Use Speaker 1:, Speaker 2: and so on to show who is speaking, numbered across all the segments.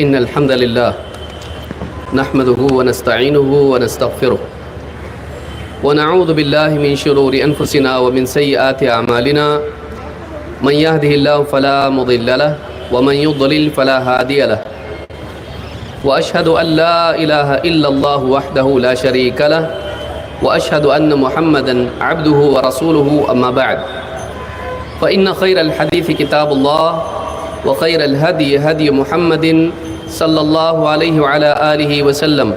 Speaker 1: إن الحمد لله نحمده ونستعينه ونستغفره ونعوذ بالله من شرور أنفسنا ومن سيئات أعمالنا من يهده الله فلا مضل له ومن يضلل فلا هادي له وأشهد أن لا إله إلا الله وحده لا شريك له وأشهد أن محمدا عبده ورسوله أما بعد فإن خير الحديث كتاب الله وخير الهدي هدي محمد صلى الله عليه وعلى آله وسلم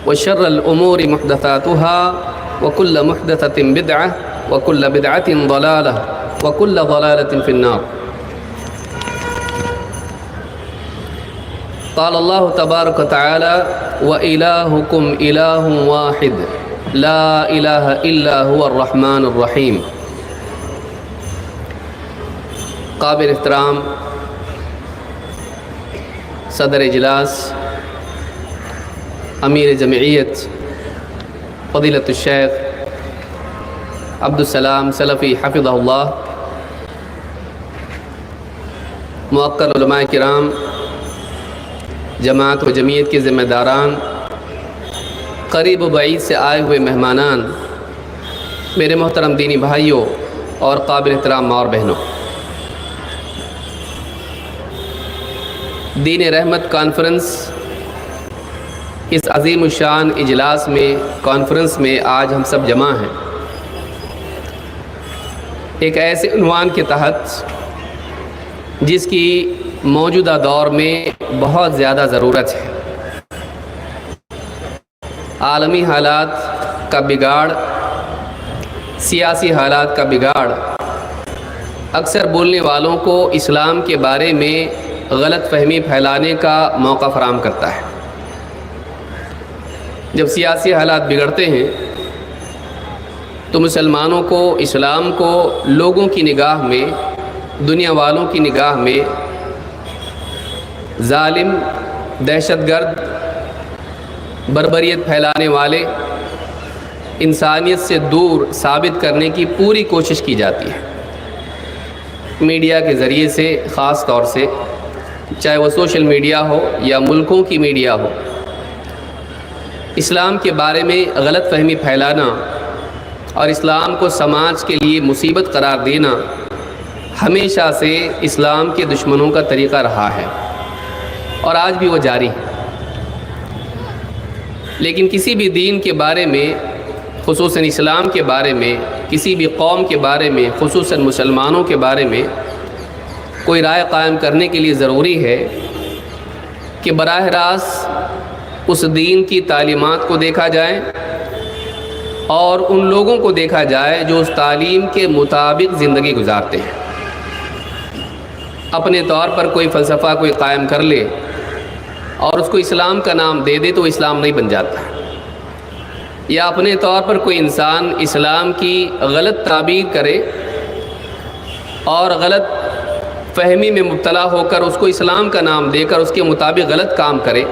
Speaker 1: وشر الأمور محدثاتها وكل محدثة بدعة وكل بدعة ضلالة وكل ضلالة في النار. قال الله تبارك وتعالى وإلهكم إله واحد لا إله إلا هو الرحمن الرحيم. قابل احترام صدر اجلاس امیر جمعیت فضیلۃ الشیخ عبدالسلام سلفی حفظہ اللہ، موقر علماء کرام، جماعت و جمعیت کے ذمہ داران، قریب و بعید سے آئے ہوئے مہمانان، میرے محترم دینی بھائیوں اور قابل احترام ماں اور بہنوں، دین رحمت کانفرنس اس عظیم الشان اجلاس میں کانفرنس میں آج ہم سب جمع ہیں ایک ایسے عنوان کے تحت جس کی موجودہ دور میں بہت زیادہ ضرورت ہے۔ عالمی حالات کا بگاڑ، سیاسی حالات کا بگاڑ اکثر بولنے والوں کو اسلام کے بارے میں غلط فہمی پھیلانے کا موقع فراہم کرتا ہے۔ جب سیاسی حالات بگڑتے ہیں تو مسلمانوں کو، اسلام کو لوگوں کی نگاہ میں، دنیا والوں کی نگاہ میں ظالم، دہشت گرد، بربریت پھیلانے والے، انسانیت سے دور ثابت کرنے کی پوری کوشش کی جاتی ہے۔ میڈیا کے ذریعے سے، خاص طور سے چاہے وہ سوشل میڈیا ہو یا ملکوں کی میڈیا ہو، اسلام کے بارے میں غلط فہمی پھیلانا اور اسلام کو سماج کے لیے مصیبت قرار دینا ہمیشہ سے اسلام کے دشمنوں کا طریقہ رہا ہے اور آج بھی وہ جاری ہے۔ لیکن کسی بھی دین کے بارے میں، خصوصاً اسلام کے بارے میں، کسی بھی قوم کے بارے میں، خصوصاً مسلمانوں کے بارے میں کوئی رائے قائم کرنے کے لیے ضروری ہے کہ براہ راست اس دین کی تعلیمات کو دیکھا جائے اور ان لوگوں کو دیکھا جائے جو اس تعلیم کے مطابق زندگی گزارتے ہیں۔ اپنے طور پر کوئی فلسفہ کوئی قائم کر لے اور اس کو اسلام کا نام دے دے تو اسلام نہیں بن جاتا، یا اپنے طور پر کوئی انسان اسلام کی غلط تعبیر کرے اور غلط فہمی میں مبتلا ہو کر اس کو اسلام کا نام دے کر اس کے مطابق غلط کام کرے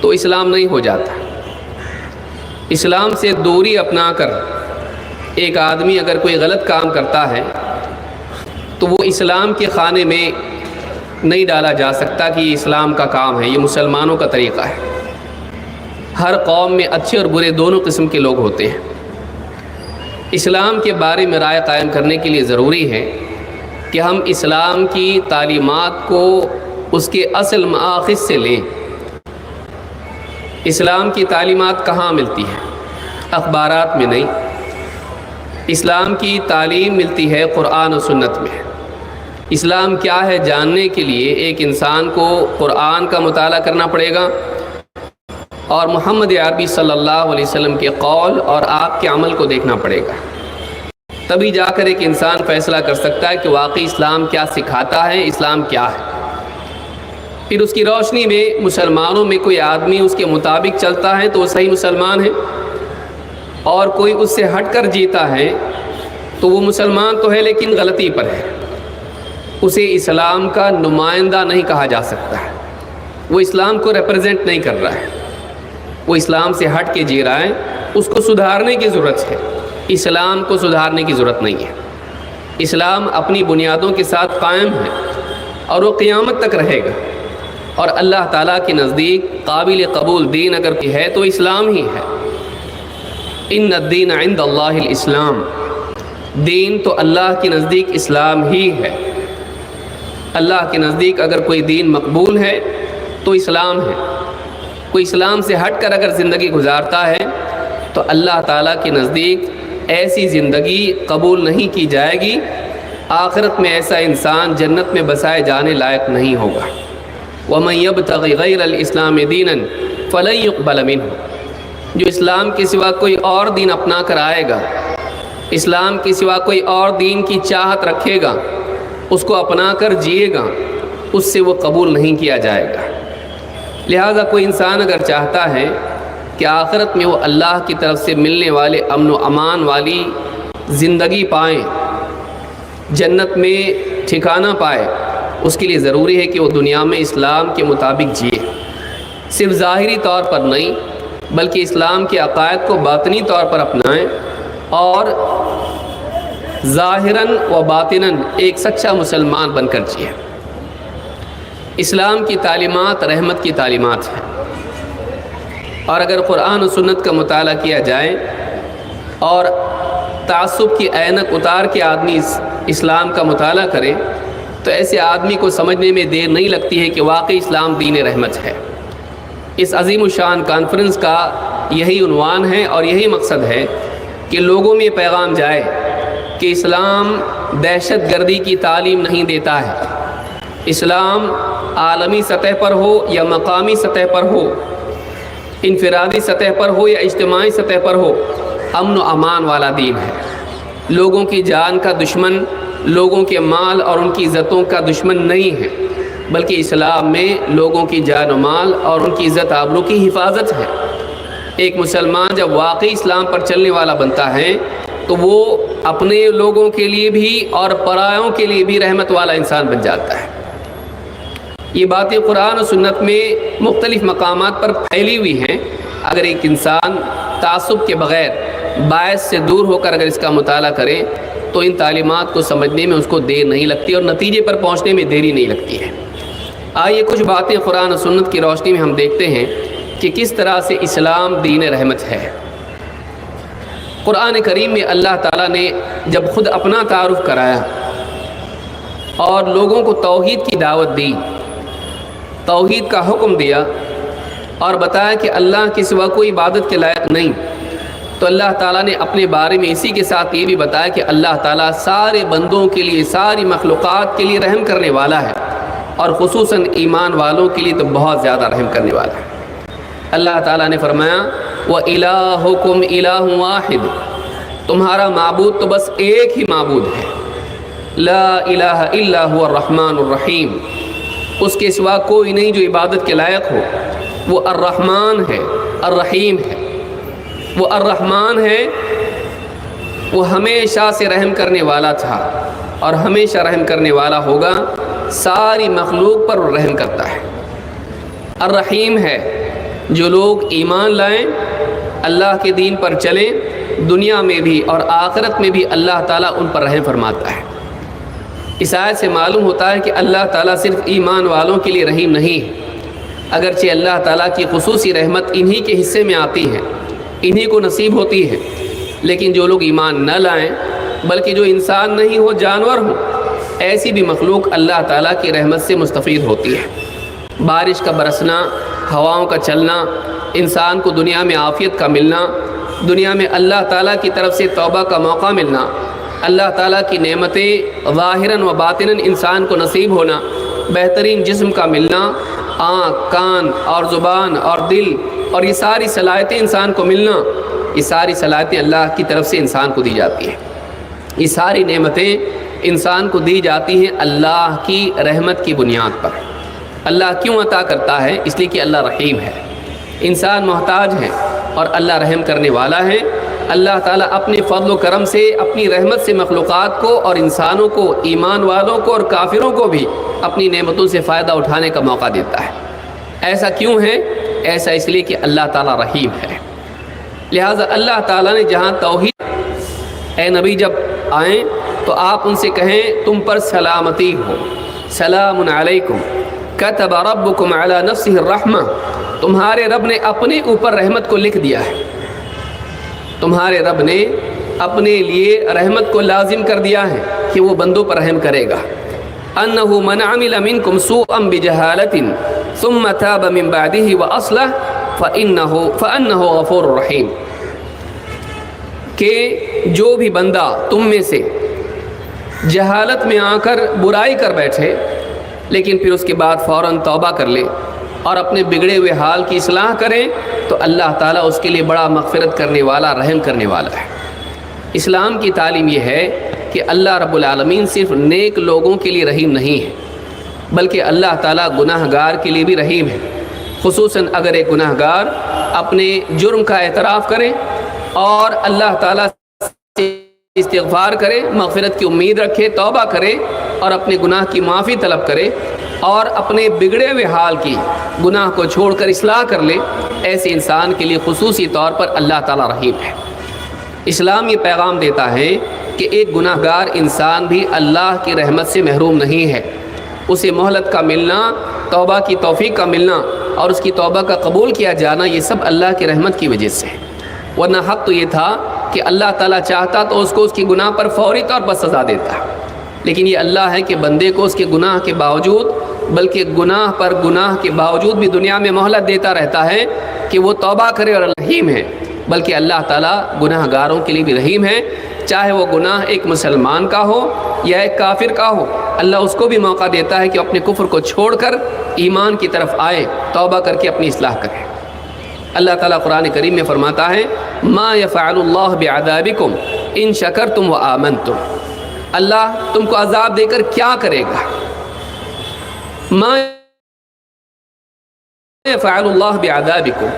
Speaker 1: تو اسلام نہیں ہو جاتا۔ اسلام سے دوری اپنا کر ایک آدمی اگر کوئی غلط کام کرتا ہے تو وہ اسلام کے خانے میں نہیں ڈالا جا سکتا کہ یہ اسلام کا کام ہے، یہ مسلمانوں کا طریقہ ہے۔ ہر قوم میں اچھے اور برے دونوں قسم کے لوگ ہوتے ہیں۔ اسلام کے بارے میں رائے قائم کرنے کے لیے ضروری ہے کہ ہم اسلام کی تعلیمات کو اس کے اصل مآخذ سے لیں۔ اسلام کی تعلیمات کہاں ملتی ہیں؟ اخبارات میں نہیں۔ اسلام کی تعلیم ملتی ہے قرآن و سنت میں۔ اسلام کیا ہے جاننے کے لیے ایک انسان کو قرآن کا مطالعہ کرنا پڑے گا اور محمد عربی صلی اللہ علیہ وسلم کے قول اور آپ کے عمل کو دیکھنا پڑے گا، تبھی جا کر ایک انسان فیصلہ کر سکتا ہے کہ واقعی اسلام کیا سکھاتا ہے، اسلام کیا ہے۔ پھر اس کی روشنی میں مسلمانوں میں کوئی آدمی اس کے مطابق چلتا ہے تو وہ صحیح مسلمان ہے، اور کوئی اس سے ہٹ کر جیتا ہے تو وہ مسلمان تو ہے لیکن غلطی پر ہے، اسے اسلام کا نمائندہ نہیں کہا جا سکتا ہے، وہ اسلام کو ریپرزینٹ نہیں کر رہا ہے، وہ اسلام سے ہٹ کے جی رہا ہے۔ اس کو سدھارنے کی ضرورت ہے، اسلام کو سدھارنے کی ضرورت نہیں ہے۔ اسلام اپنی بنیادوں کے ساتھ قائم ہے اور وہ قیامت تک رہے گا، اور اللہ تعالیٰ کے نزدیک قابل قبول دین اگر کوئی ہے تو اسلام ہی ہے۔ ان الدین عند اللہ الاسلام، دین تو اللہ کے نزدیک اسلام ہی ہے۔ اللہ کے نزدیک اگر کوئی دین مقبول ہے تو اسلام ہے۔ کوئی اسلام سے ہٹ کر اگر زندگی گزارتا ہے تو اللہ تعالیٰ کے نزدیک ایسی زندگی قبول نہیں کی جائے گی، آخرت میں ایسا انسان جنت میں بسائے جانے لائق نہیں ہوگا۔ وَمَن يَبْتَغِ غَيْرَ الْإِسْلَامِ دِينًا فَلَن يُقْبَلَ مِنْهُ، جو اسلام کے سوا کوئی اور دین اپنا کر آئے گا، اسلام کے سوا کوئی اور دین کی چاہت رکھے گا، اس کو اپنا کر جیے گا، اس سے وہ قبول نہیں کیا جائے گا۔ لہٰذا کوئی انسان اگر چاہتا ہے کہ آخرت میں وہ اللہ کی طرف سے ملنے والے امن و امان والی زندگی پائیں، جنت میں ٹھکانہ پائے، اس کے لیے ضروری ہے کہ وہ دنیا میں اسلام کے مطابق جیے، صرف ظاہری طور پر نہیں بلکہ اسلام کے عقائد کو باطنی طور پر اپنائیں اور ظاہراً و باطناً ایک سچا مسلمان بن کر جیے۔ اسلام کی تعلیمات رحمت کی تعلیمات ہیں، اور اگر قرآن و سنت کا مطالعہ کیا جائے اور تعصب کی عینک اتار کے آدمی اسلام کا مطالعہ کرے تو ایسے آدمی کو سمجھنے میں دیر نہیں لگتی ہے کہ واقعی اسلام دین رحمت ہے۔ اس عظیم الشان کانفرنس کا یہی عنوان ہے اور یہی مقصد ہے کہ لوگوں میں پیغام جائے کہ اسلام دہشت گردی کی تعلیم نہیں دیتا ہے۔ اسلام عالمی سطح پر ہو یا مقامی سطح پر ہو، انفرادی سطح پر ہو یا اجتماعی سطح پر ہو، امن و امان والا دین ہے۔ لوگوں کی جان کا دشمن، لوگوں کے مال اور ان کی عزتوں کا دشمن نہیں ہے، بلکہ اسلام میں لوگوں کی جان و مال اور ان کی عزت آبرو کی حفاظت ہے۔ ایک مسلمان جب واقعی اسلام پر چلنے والا بنتا ہے تو وہ اپنے لوگوں کے لیے بھی اور پرایوں کے لیے بھی رحمت والا انسان بن جاتا ہے۔ یہ باتیں قرآن و سنت میں مختلف مقامات پر پھیلی ہوئی ہیں۔ اگر ایک انسان تعصب کے بغیر باعث سے دور ہو کر اگر اس کا مطالعہ کرے تو ان تعلیمات کو سمجھنے میں اس کو دیر نہیں لگتی اور نتیجے پر پہنچنے میں دیری نہیں لگتی ہے۔ آئیے کچھ باتیں قرآن و سنت کی روشنی میں ہم دیکھتے ہیں کہ کس طرح سے اسلام دین رحمت ہے۔ قرآن کریم میں اللہ تعالیٰ نے جب خود اپنا تعارف کرایا اور لوگوں کو توحید کی دعوت دی، توحید کا حکم دیا اور بتایا کہ اللہ کے سوا کوئی عبادت کے لائق نہیں، تو اللہ تعالیٰ نے اپنے بارے میں اسی کے ساتھ یہ بھی بتایا کہ اللہ تعالیٰ سارے بندوں کے لیے، ساری مخلوقات کے لیے رحم کرنے والا ہے، اور خصوصاً ایمان والوں کے لیے تو بہت زیادہ رحم کرنے والا ہے۔ اللہ تعالیٰ نے فرمایا وَإِلَٰهُكُمْ إِلَٰهٌ وَاحِدٌ، تمہارا معبود تو بس ایک ہی معبود ہے، لا الہ الا هو الرحمن الرحیم، اس کے سوا کوئی نہیں جو عبادت کے لائق ہو۔ وہ الرحمن ہے، الرحیم ہے۔ وہ الرحمن ہے، وہ ہمیشہ سے رحم کرنے والا تھا اور ہمیشہ رحم کرنے والا ہوگا، ساری مخلوق پر رحم کرتا ہے۔ الرحیم ہے، جو لوگ ایمان لائیں، اللہ کے دین پر چلیں، دنیا میں بھی اور آخرت میں بھی اللہ تعالیٰ ان پر رحم فرماتا ہے۔ اس آیت سے معلوم ہوتا ہے کہ اللہ تعالیٰ صرف ایمان والوں کے لیے رحیم نہیں ہے، اگرچہ اللہ تعالیٰ کی خصوصی رحمت انہی کے حصے میں آتی ہے، انہی کو نصیب ہوتی ہے، لیکن جو لوگ ایمان نہ لائیں بلکہ جو انسان نہیں ہو، جانور ہوں، ایسی بھی مخلوق اللہ تعالیٰ کی رحمت سے مستفید ہوتی ہے۔ بارش کا برسنا، ہواؤں کا چلنا، انسان کو دنیا میں عافیت کا ملنا، دنیا میں اللہ تعالیٰ کی طرف سے توبہ کا موقع ملنا، اللہ تعالیٰ کی نعمتیں ظاہراً و باطناً انسان کو نصیب ہونا، بہترین جسم کا ملنا، آنکھ، کان اور زبان اور دل اور یہ ساری صلاحیتیں انسان کو ملنا، یہ ساری صلاحیتیں اللہ کی طرف سے انسان کو دی جاتی ہیں۔ یہ ساری نعمتیں انسان کو دی جاتی ہیں اللہ کی رحمت کی بنیاد پر۔ اللہ کیوں عطا کرتا ہے؟ اس لیے کہ اللہ رحیم ہے۔ انسان محتاج ہے اور اللہ رحم کرنے والا ہے۔ اللہ تعالیٰ اپنے فضل و کرم سے، اپنی رحمت سے مخلوقات کو اور انسانوں کو، ایمان والوں کو اور کافروں کو بھی اپنی نعمتوں سے فائدہ اٹھانے کا موقع دیتا ہے۔ ایسا کیوں ہے؟ ایسا اس لیے کہ اللہ تعالیٰ رحیم ہے۔ لہٰذا اللہ تعالیٰ نے جہاں توحید، اے نبی جب آئیں تو آپ ان سے کہیں تم پر سلامتی ہو، سلام علیکم، کتب ربکم علی نفسہ الرحمہ، تمہارے رب نے اپنے اوپر رحمت کو لکھ دیا ہے، تمہارے رب نے اپنے لیے رحمت کو لازم کر دیا ہے کہ وہ بندوں پر رحم کرے گا۔ انہ من عمل منکم سوءا بجہالۃ ثم تاب من بعدہ واصلح فانہ غفور رحیم، کہ جو بھی بندہ تم میں سے جہالت میں آ کر برائی کر بیٹھے لیکن پھر اس کے بعد فوراً توبہ کر لے اور اپنے بگڑے ہوئے حال کی اصلاح کریں تو اللہ تعالیٰ اس کے لیے بڑا مغفرت کرنے والا، رحم کرنے والا ہے۔ اسلام کی تعلیم یہ ہے کہ اللہ رب العالمین صرف نیک لوگوں کے لیے رحیم نہیں ہے بلکہ اللہ تعالیٰ گناہ گار کے لیے بھی رحیم ہے، خصوصاً اگر ایک گناہ گار اپنے جرم کا اعتراف کرے اور اللہ تعالیٰ سے استغفار کرے، مغفرت کی امید رکھے، توبہ کرے اور اپنے گناہ کی معافی طلب کرے اور اپنے بگڑے ہوئے حال کی گناہ کو چھوڑ کر اصلاح کر لے، ایسے انسان کے لیے خصوصی طور پر اللہ تعالیٰ رحیم ہے۔ اسلام یہ پیغام دیتا ہے کہ ایک گناہ گار انسان بھی اللہ کی رحمت سے محروم نہیں ہے، اسے مہلت کا ملنا، توبہ کی توفیق کا ملنا اور اس کی توبہ کا قبول کیا جانا، یہ سب اللہ کی رحمت کی وجہ سے ہے۔ ورنہ حق تو یہ تھا کہ اللہ تعالیٰ چاہتا تو اس کو اس کی گناہ پر فوری طور پر سزا دیتا، لیکن یہ اللہ ہے کہ بندے کو اس کے گناہ کے باوجود، بلکہ گناہ پر گناہ کے باوجود بھی دنیا میں مہلت دیتا رہتا ہے کہ وہ توبہ کرے، اور رحیم ہے۔ بلکہ اللہ تعالیٰ گناہ گاروں کے لیے بھی رحیم ہے، چاہے وہ گناہ ایک مسلمان کا ہو یا ایک کافر کا ہو، اللہ اس کو بھی موقع دیتا ہے کہ اپنے کفر کو چھوڑ کر ایمان کی طرف آئے، توبہ کر کے اپنی اصلاح کرے۔ اللہ تعالیٰ قرآن کریم میں فرماتا ہے ما یفعل اللہ بعذابکم ان شکرتم وآمنتم، اللہ تم کو عذاب دے کر کیا کرے گا؟ ما یفعل اللہ بعذابکم،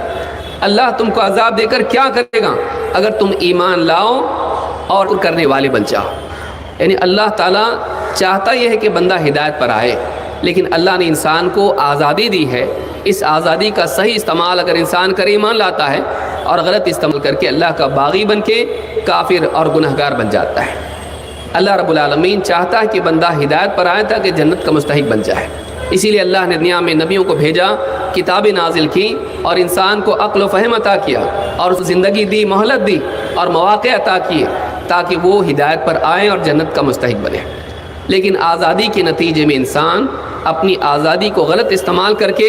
Speaker 1: اللہ تم کو عذاب دے کر کیا کرے گا اگر تم ایمان لاؤ اور کرنے والے بن جاؤ۔ یعنی اللہ تعالیٰ چاہتا یہ ہے کہ بندہ ہدایت پر آئے، لیکن اللہ نے انسان کو آزادی دی ہے، اس آزادی کا صحیح استعمال اگر انسان کر ایمان لاتا ہے اور غلط استعمال کر کے اللہ کا باغی بن کے کافر اور گنہگار بن جاتا ہے۔ اللہ رب العالمین چاہتا ہے کہ بندہ ہدایت پر آئے تاکہ جنت کا مستحق بن جائے، اسی لیے اللہ نے دنیا میں نبیوں کو بھیجا، کتابیں نازل کی اور انسان کو عقل و فہم عطا کیا اور زندگی دی، مہلت دی اور مواقع عطا کیے تاکہ وہ ہدایت پر آئیں اور جنت کا مستحق بنے۔ لیکن آزادی کے نتیجے میں انسان اپنی آزادی کو غلط استعمال کر کے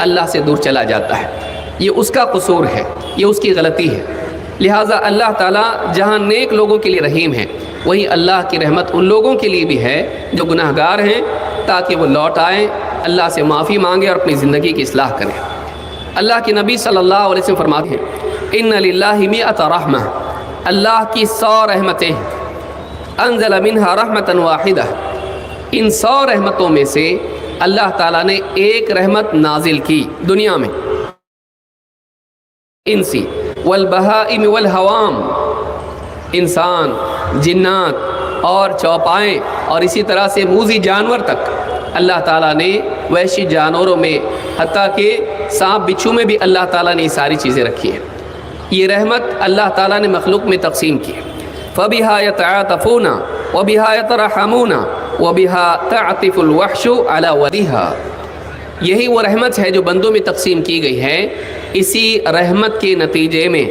Speaker 1: اللہ سے دور چلا جاتا ہے، یہ اس کا قصور ہے، یہ اس کی غلطی ہے۔ لہٰذا اللہ تعالیٰ جہاں نیک لوگوں کے لیے رحیم ہے، وہی اللہ کی رحمت ان لوگوں کے لیے بھی ہے جو گناہ گار ہیں، تاکہ وہ لوٹ آئیں، اللہ سے معافی مانگیں اور اپنی زندگی کی اصلاح کریں۔ اللہ کے نبی صلی اللہ علیہ وسلم فرماتے ہیں ان للہ مئۃ رحمہ، اللہ کی 100 رحمتیں ہیں، انزل منہا رحمتا واحدہ، ان 100 رحمتوں میں سے اللہ تعالیٰ نے ایک رحمت نازل کی دنیا میں، انسی والبہائم والحوام، انسان، جنات اور چوپائے اور اسی طرح سے موذی جانور تک اللہ تعالیٰ نے وحشی جانوروں میں، حتیٰ کہ سانپ بچھو میں بھی اللہ تعالیٰ نے یہ ساری چیزیں رکھی ہیں۔ یہ رحمت اللہ تعالیٰ نے مخلوق میں تقسیم کی، فَبِهَا يَتَعَاطَفُونَ وَبِهَا يَتَرَحَمُونَ وَبِهَا تَعْطِفُ الْوَحْشُ عَلَى وَدِهَا، یہی وہ رحمت ہے جو بندوں میں تقسیم کی گئی ہے۔ اسی رحمت کے نتیجے میں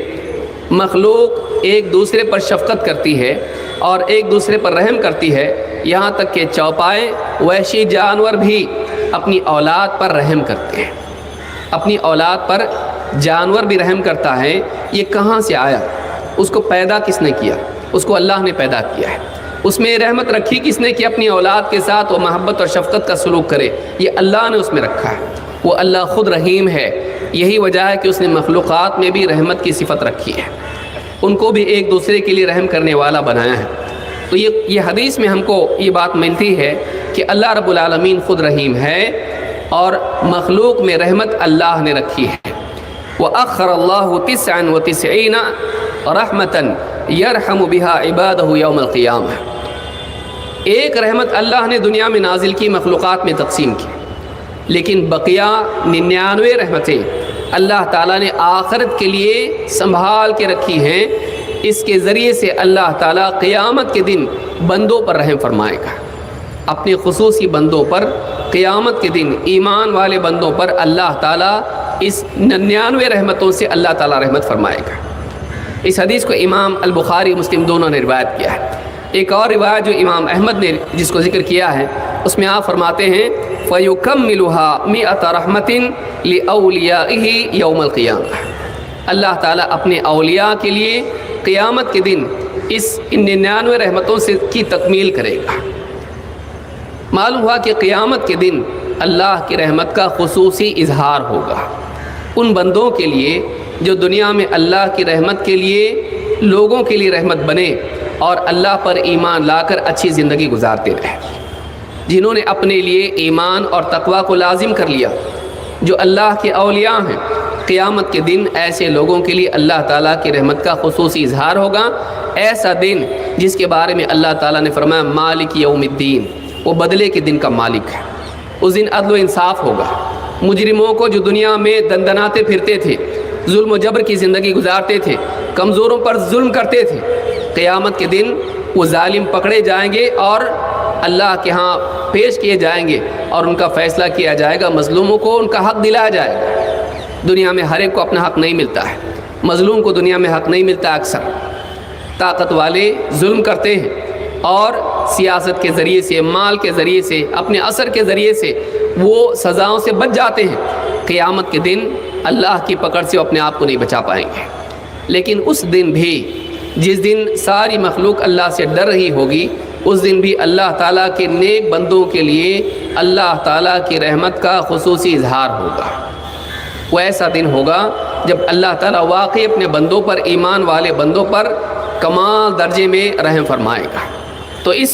Speaker 1: مخلوق ایک دوسرے پر شفقت کرتی ہے اور ایک دوسرے پر رحم کرتی ہے، یہاں تک کہ چوپائے، وحشی جانور بھی اپنی اولاد پر رحم کرتے ہیں، اپنی اولاد پر جانور بھی رحم کرتا ہے۔ یہ کہاں سے آیا؟ اس کو پیدا کس نے کیا؟ اس کو اللہ نے پیدا کیا ہے۔ اس میں رحمت رکھی کس نے کہ اپنی اولاد کے ساتھ وہ محبت اور شفقت کا سلوک کرے؟ یہ اللہ نے اس میں رکھا ہے۔ وہ اللہ خود رحیم ہے، یہی وجہ ہے کہ اس نے مخلوقات میں بھی رحمت کی صفت رکھی ہے، ان کو بھی ایک دوسرے کے لیے رحم کرنے والا بنایا ہے۔ تو یہ حدیث میں ہم کو یہ بات ملتی ہے کہ اللہ رب العالمین خود رحیم ہے اور مخلوق میں رحمت اللہ نے رکھی ہے۔ وَأَخَّرَ اللَّهُ 99 رَحْمَةً يَرْحَمُ بِهَا عِبَادَهُ يَوْمَ الْقِيَامَةِ، ایک رحمت اللہ نے دنیا میں نازل کی، مخلوقات میں تقسیم کی، لیکن بقیہ 99 رحمتیں اللہ تعالیٰ نے آخرت کے لیے سنبھال کے رکھی ہیں۔ اس کے ذریعے سے اللہ تعالیٰ قیامت کے دن بندوں پر رحم فرمائے گا۔ اپنے خصوصی بندوں پر قیامت کے دن ایمان والے بندوں پر اللہ تعالیٰ اس 99 رحمتوں سے اللہ تعالیٰ رحمت فرمائے گا۔ اس حدیث کو امام البخاری مسلم دونوں نے روایت کیا ہے۔ ایک اور روایت جو امام احمد نے جس کو ذکر کیا ہے اس میں آپ فرماتے ہیں فَيُكَمِّلُهَا مِئَةَ رَحْمَةٍ لِأَوْلِيَائِهِ يَوْمَ الْقِيَامَةِ، اللہ تعالیٰ اپنے اولیاء کے لیے قیامت کے دن اس 99 رحمتوں سے کی تکمیل کرے گا۔ معلوم ہوا کہ قیامت کے دن اللہ کی رحمت کا خصوصی اظہار ہوگا ان بندوں کے لیے جو دنیا میں اللہ کی رحمت کے لیے لوگوں کے لیے رحمت بنے اور اللہ پر ایمان لا کر اچھی زندگی گزارتے رہے، جنہوں نے اپنے لیے ایمان اور تقوی کو لازم کر لیا، جو اللہ کے اولیاء ہیں۔ قیامت کے دن ایسے لوگوں کے لیے اللہ تعالیٰ کی رحمت کا خصوصی اظہار ہوگا، ایسا دن جس کے بارے میں اللہ تعالیٰ نے فرمایا مالک یوم الدین، وہ بدلے کے دن کا مالک ہے۔ اس دن عدل و انصاف ہوگا۔ مجرموں کو جو دنیا میں دندناتے پھرتے تھے، ظلم و جبر کی زندگی گزارتے تھے، کمزوروں پر ظلم کرتے تھے، قیامت کے دن وہ ظالم پکڑے جائیں گے اور اللہ کے ہاں پیش کیے جائیں گے اور ان کا فیصلہ کیا جائے گا، مظلوموں کو ان کا حق دلایا جائے گا۔ دنیا میں ہر ایک کو اپنا حق نہیں ملتا ہے، مظلوم کو دنیا میں حق نہیں ملتا، اکثر طاقت والے ظلم کرتے ہیں اور سیاست کے ذریعے سے، مال کے ذریعے سے، اپنے اثر کے ذریعے سے وہ سزاؤں سے بچ جاتے ہیں۔ قیامت کے دن اللہ کی پکڑ سے وہ اپنے آپ کو نہیں بچا پائیں گے۔ لیکن اس دن بھی جس دن ساری مخلوق اللہ سے ڈر رہی ہوگی، اس دن بھی اللہ تعالیٰ کے نیک بندوں کے لیے اللہ تعالیٰ کی رحمت کا خصوصی اظہار ہوگا۔ وہ ایسا دن ہوگا جب اللہ تعالیٰ واقعی اپنے بندوں پر، ایمان والے بندوں پر کمال درجے میں رحم فرمائے گا۔ تو اس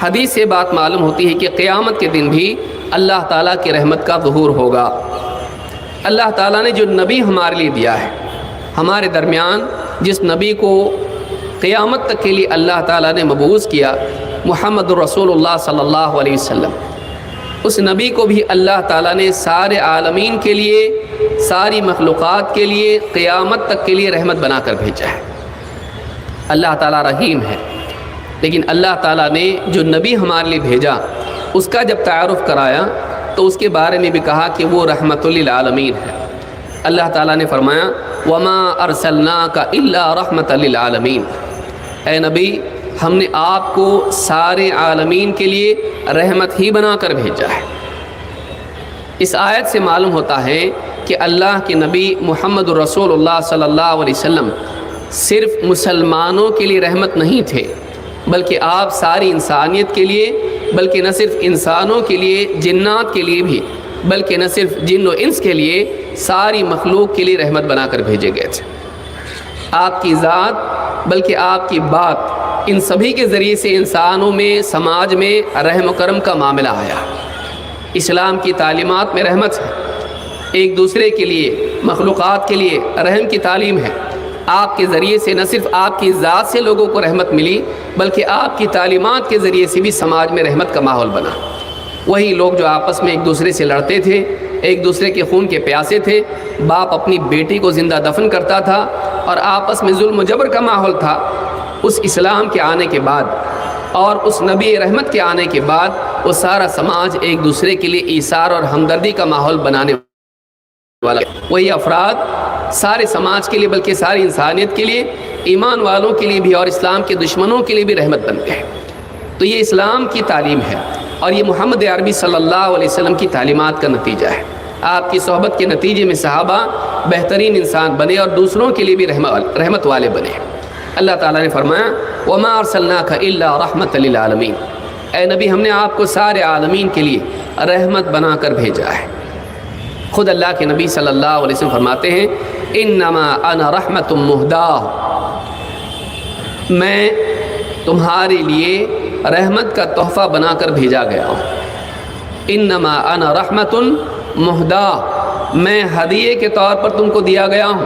Speaker 1: حدیث سے بات معلوم ہوتی ہے کہ قیامت کے دن بھی اللہ تعالیٰ کی رحمت کا ظہور ہوگا۔ اللہ تعالیٰ نے جو نبی ہمارے لیے دیا ہے، ہمارے درمیان جس نبی کو قیامت تک کے لیے اللہ تعالیٰ نے مبعوث کیا، محمد رسول اللہ صلی اللہ علیہ وسلم، اس نبی کو بھی اللہ تعالیٰ نے سارے عالمین کے لیے، ساری مخلوقات کے لیے، قیامت تک کے لیے رحمت بنا کر بھیجا ہے۔ اللہ تعالیٰ رحیم ہے، لیکن اللہ تعالیٰ نے جو نبی ہمارے لیے بھیجا اس کا جب تعارف کرایا تو اس کے بارے میں بھی کہا کہ وہ رحمت للعالمین ہے۔ اللہ تعالیٰ نے فرمایا وما ارسلناک الا رحمت للعالمین، اے نبی ہم نے آپ کو سارے عالمین کے لیے رحمت ہی بنا کر بھیجا ہے۔ اس آیت سے معلوم ہوتا ہے کہ اللہ کے نبی محمد رسول اللہ صلی اللہ علیہ وسلم صرف مسلمانوں کے لیے رحمت نہیں تھے، بلکہ آپ ساری انسانیت کے لیے، بلکہ نہ صرف انسانوں کے لیے، جنات کے لیے بھی، بلکہ نہ صرف جن و انس کے لیے، ساری مخلوق کے لیے رحمت بنا کر بھیجے گئے تھے۔ آپ کی ذات بلکہ آپ کی بات، ان سبھی کے ذریعے سے انسانوں میں، سماج میں رحم و کرم کا معاملہ آیا۔ اسلام کی تعلیمات میں رحمت ہے، ایک دوسرے کے لیے، مخلوقات کے لیے رحم کی تعلیم ہے۔ آپ کے ذریعے سے نہ صرف آپ کی ذات سے لوگوں کو رحمت ملی، بلکہ آپ کی تعلیمات کے ذریعے سے بھی سماج میں رحمت کا ماحول بنا۔ وہی لوگ جو آپس میں ایک دوسرے سے لڑتے تھے، ایک دوسرے کے خون کے پیاسے تھے، باپ اپنی بیٹی کو زندہ دفن کرتا تھا اور آپس میں ظلم و جبر کا ماحول تھا، اس اسلام کے آنے کے بعد اور اس نبی رحمت کے آنے کے بعد وہ سارا سماج ایک دوسرے کے لیے ایثار اور ہمدردی کا ماحول بنانے والا، وہی افراد سارے سماج کے لیے بلکہ ساری انسانیت کے لیے، ایمان والوں کے لیے بھی اور اسلام کے دشمنوں کے لیے بھی رحمت بن گئے۔ تو یہ اسلام کی تعلیم ہے اور یہ محمد عربی صلی اللہ علیہ وسلم کی تعلیمات کا نتیجہ ہے۔ آپ کی صحبت کے نتیجے میں صحابہ بہترین انسان بنے اور دوسروں کے لیے بھی رحمت والے بنے۔ اللہ تعالیٰ نے فرمایا وما ارسلناک الا رحمت للعالمین، اے نبی ہم نے آپ کو سارے عالمین کے لیے رحمت بنا کر بھیجا ہے۔ خود اللہ کے نبی صلی اللہ علیہ وسلم فرماتے ہیں انما انا رحمت مہدا، میں تمہارے لیے رحمت کا تحفہ بنا کر بھیجا گیا ہوں۔ انما انا رحمت مہدا، میں ہدیے کے طور پر تم کو دیا گیا ہوں،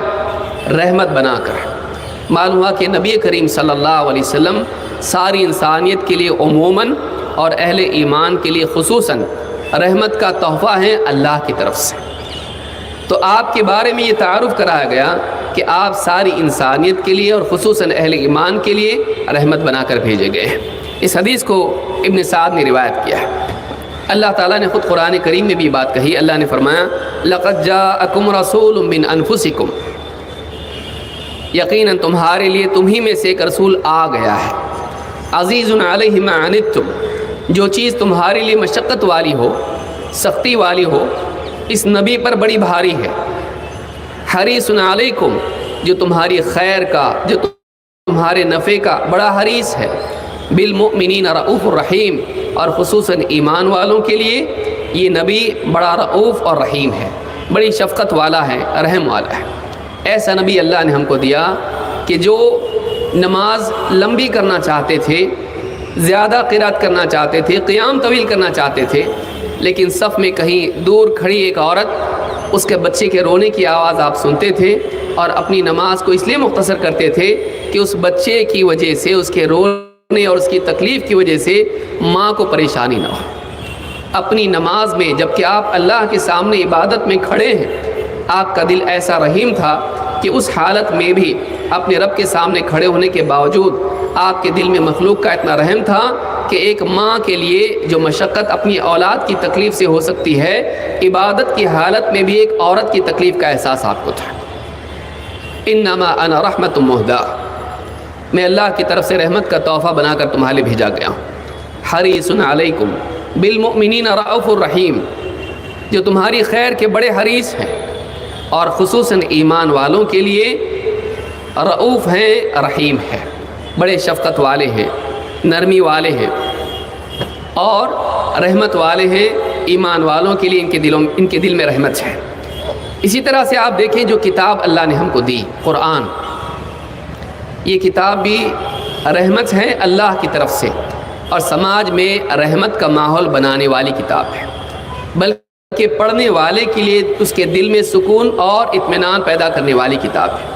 Speaker 1: رحمت بنا کر۔ معلوم ہوا کہ نبی کریم صلی اللہ علیہ وسلم ساری انسانیت کے لیے عموماً اور اہل ایمان کے لیے خصوصاً رحمت کا تحفہ ہیں اللہ کی طرف سے۔ تو آپ کے بارے میں یہ تعارف کرایا گیا کہ آپ ساری انسانیت کے لیے اور خصوصاً اہل ایمان کے لیے رحمت بنا کر بھیجے گئے ہیں۔ اس حدیث کو ابن سعد نے روایت کیا ہے۔ اللہ تعالیٰ نے خود قرآن کریم میں بھی بات کہی۔ اللہ نے فرمایا لَقَدْ جَاءَكُمْ رَسُولٌ مِّنْ أَنفُسِكُمْ، یقیناً تمہارے لیے تمہیں میں سے ایک رسول آ گیا ہے، عزیز علیہ ما عنتم، جو چیز تمہارے لیے مشقت والی ہو، سختی والی ہو، اس نبی پر بڑی بھاری ہے، حریص علیکم، جو تمہاری خیر کا، جو تمہارے نفع کا بڑا حریص ہے، بالمؤمنین رؤوف الرحیم، اور خصوصاً ایمان والوں کے لیے یہ نبی بڑا رؤوف اور رحیم ہے، بڑی شفقت والا ہے، رحم والا ہے۔ ایسا نبی اللہ نے ہم کو دیا کہ جو نماز لمبی کرنا چاہتے تھے، زیادہ قرات کرنا چاہتے تھے، قیام طویل کرنا چاہتے تھے، لیکن صف میں کہیں دور کھڑی ایک عورت، اس کے بچے کے رونے کی آواز آپ سنتے تھے اور اپنی نماز کو اس لیے مختصر کرتے تھے کہ اس بچے کی وجہ سے، اس کے رونے اور اس کی تکلیف کی وجہ سے ماں کو پریشانی نہ ہو۔ اپنی نماز میں جبکہ آپ اللہ کے سامنے عبادت میں کھڑے ہیں، آپ کا دل ایسا رحیم تھا کہ اس حالت میں بھی اپنے رب کے سامنے کھڑے ہونے کے باوجود آپ کے دل میں مخلوق کا اتنا رحم تھا کہ ایک ماں کے لیے جو مشقت اپنی اولاد کی تکلیف سے ہو سکتی ہے، عبادت کی حالت میں بھی ایک عورت کی تکلیف کا احساس آپ کو تھا۔ انما انا رحمت مہدا، میں اللہ کی طرف سے رحمت کا تحفہ بنا کر تمہارے لیے بھیجا گیا ہوں۔ حریص علیکم بالمؤمنین رؤوف الرحیم، جو تمہاری خیر کے بڑے حریص ہیں اور خصوصاً ایمان والوں کے لیے رؤوف ہیں، رحیم ہے، بڑے شفقت والے ہیں، نرمی والے ہیں اور رحمت والے ہیں۔ ایمان والوں کے لیے ان کے دل میں رحمت ہے۔ اسی طرح سے آپ دیکھیں جو کتاب اللہ نے ہم کو دی، قرآن، یہ کتاب بھی رحمت ہے اللہ کی طرف سے اور سماج میں رحمت کا ماحول بنانے والی کتاب ہے، بلکہ پڑھنے والے کے لیے اس کے دل میں سکون اور اطمینان پیدا کرنے والی کتاب ہے۔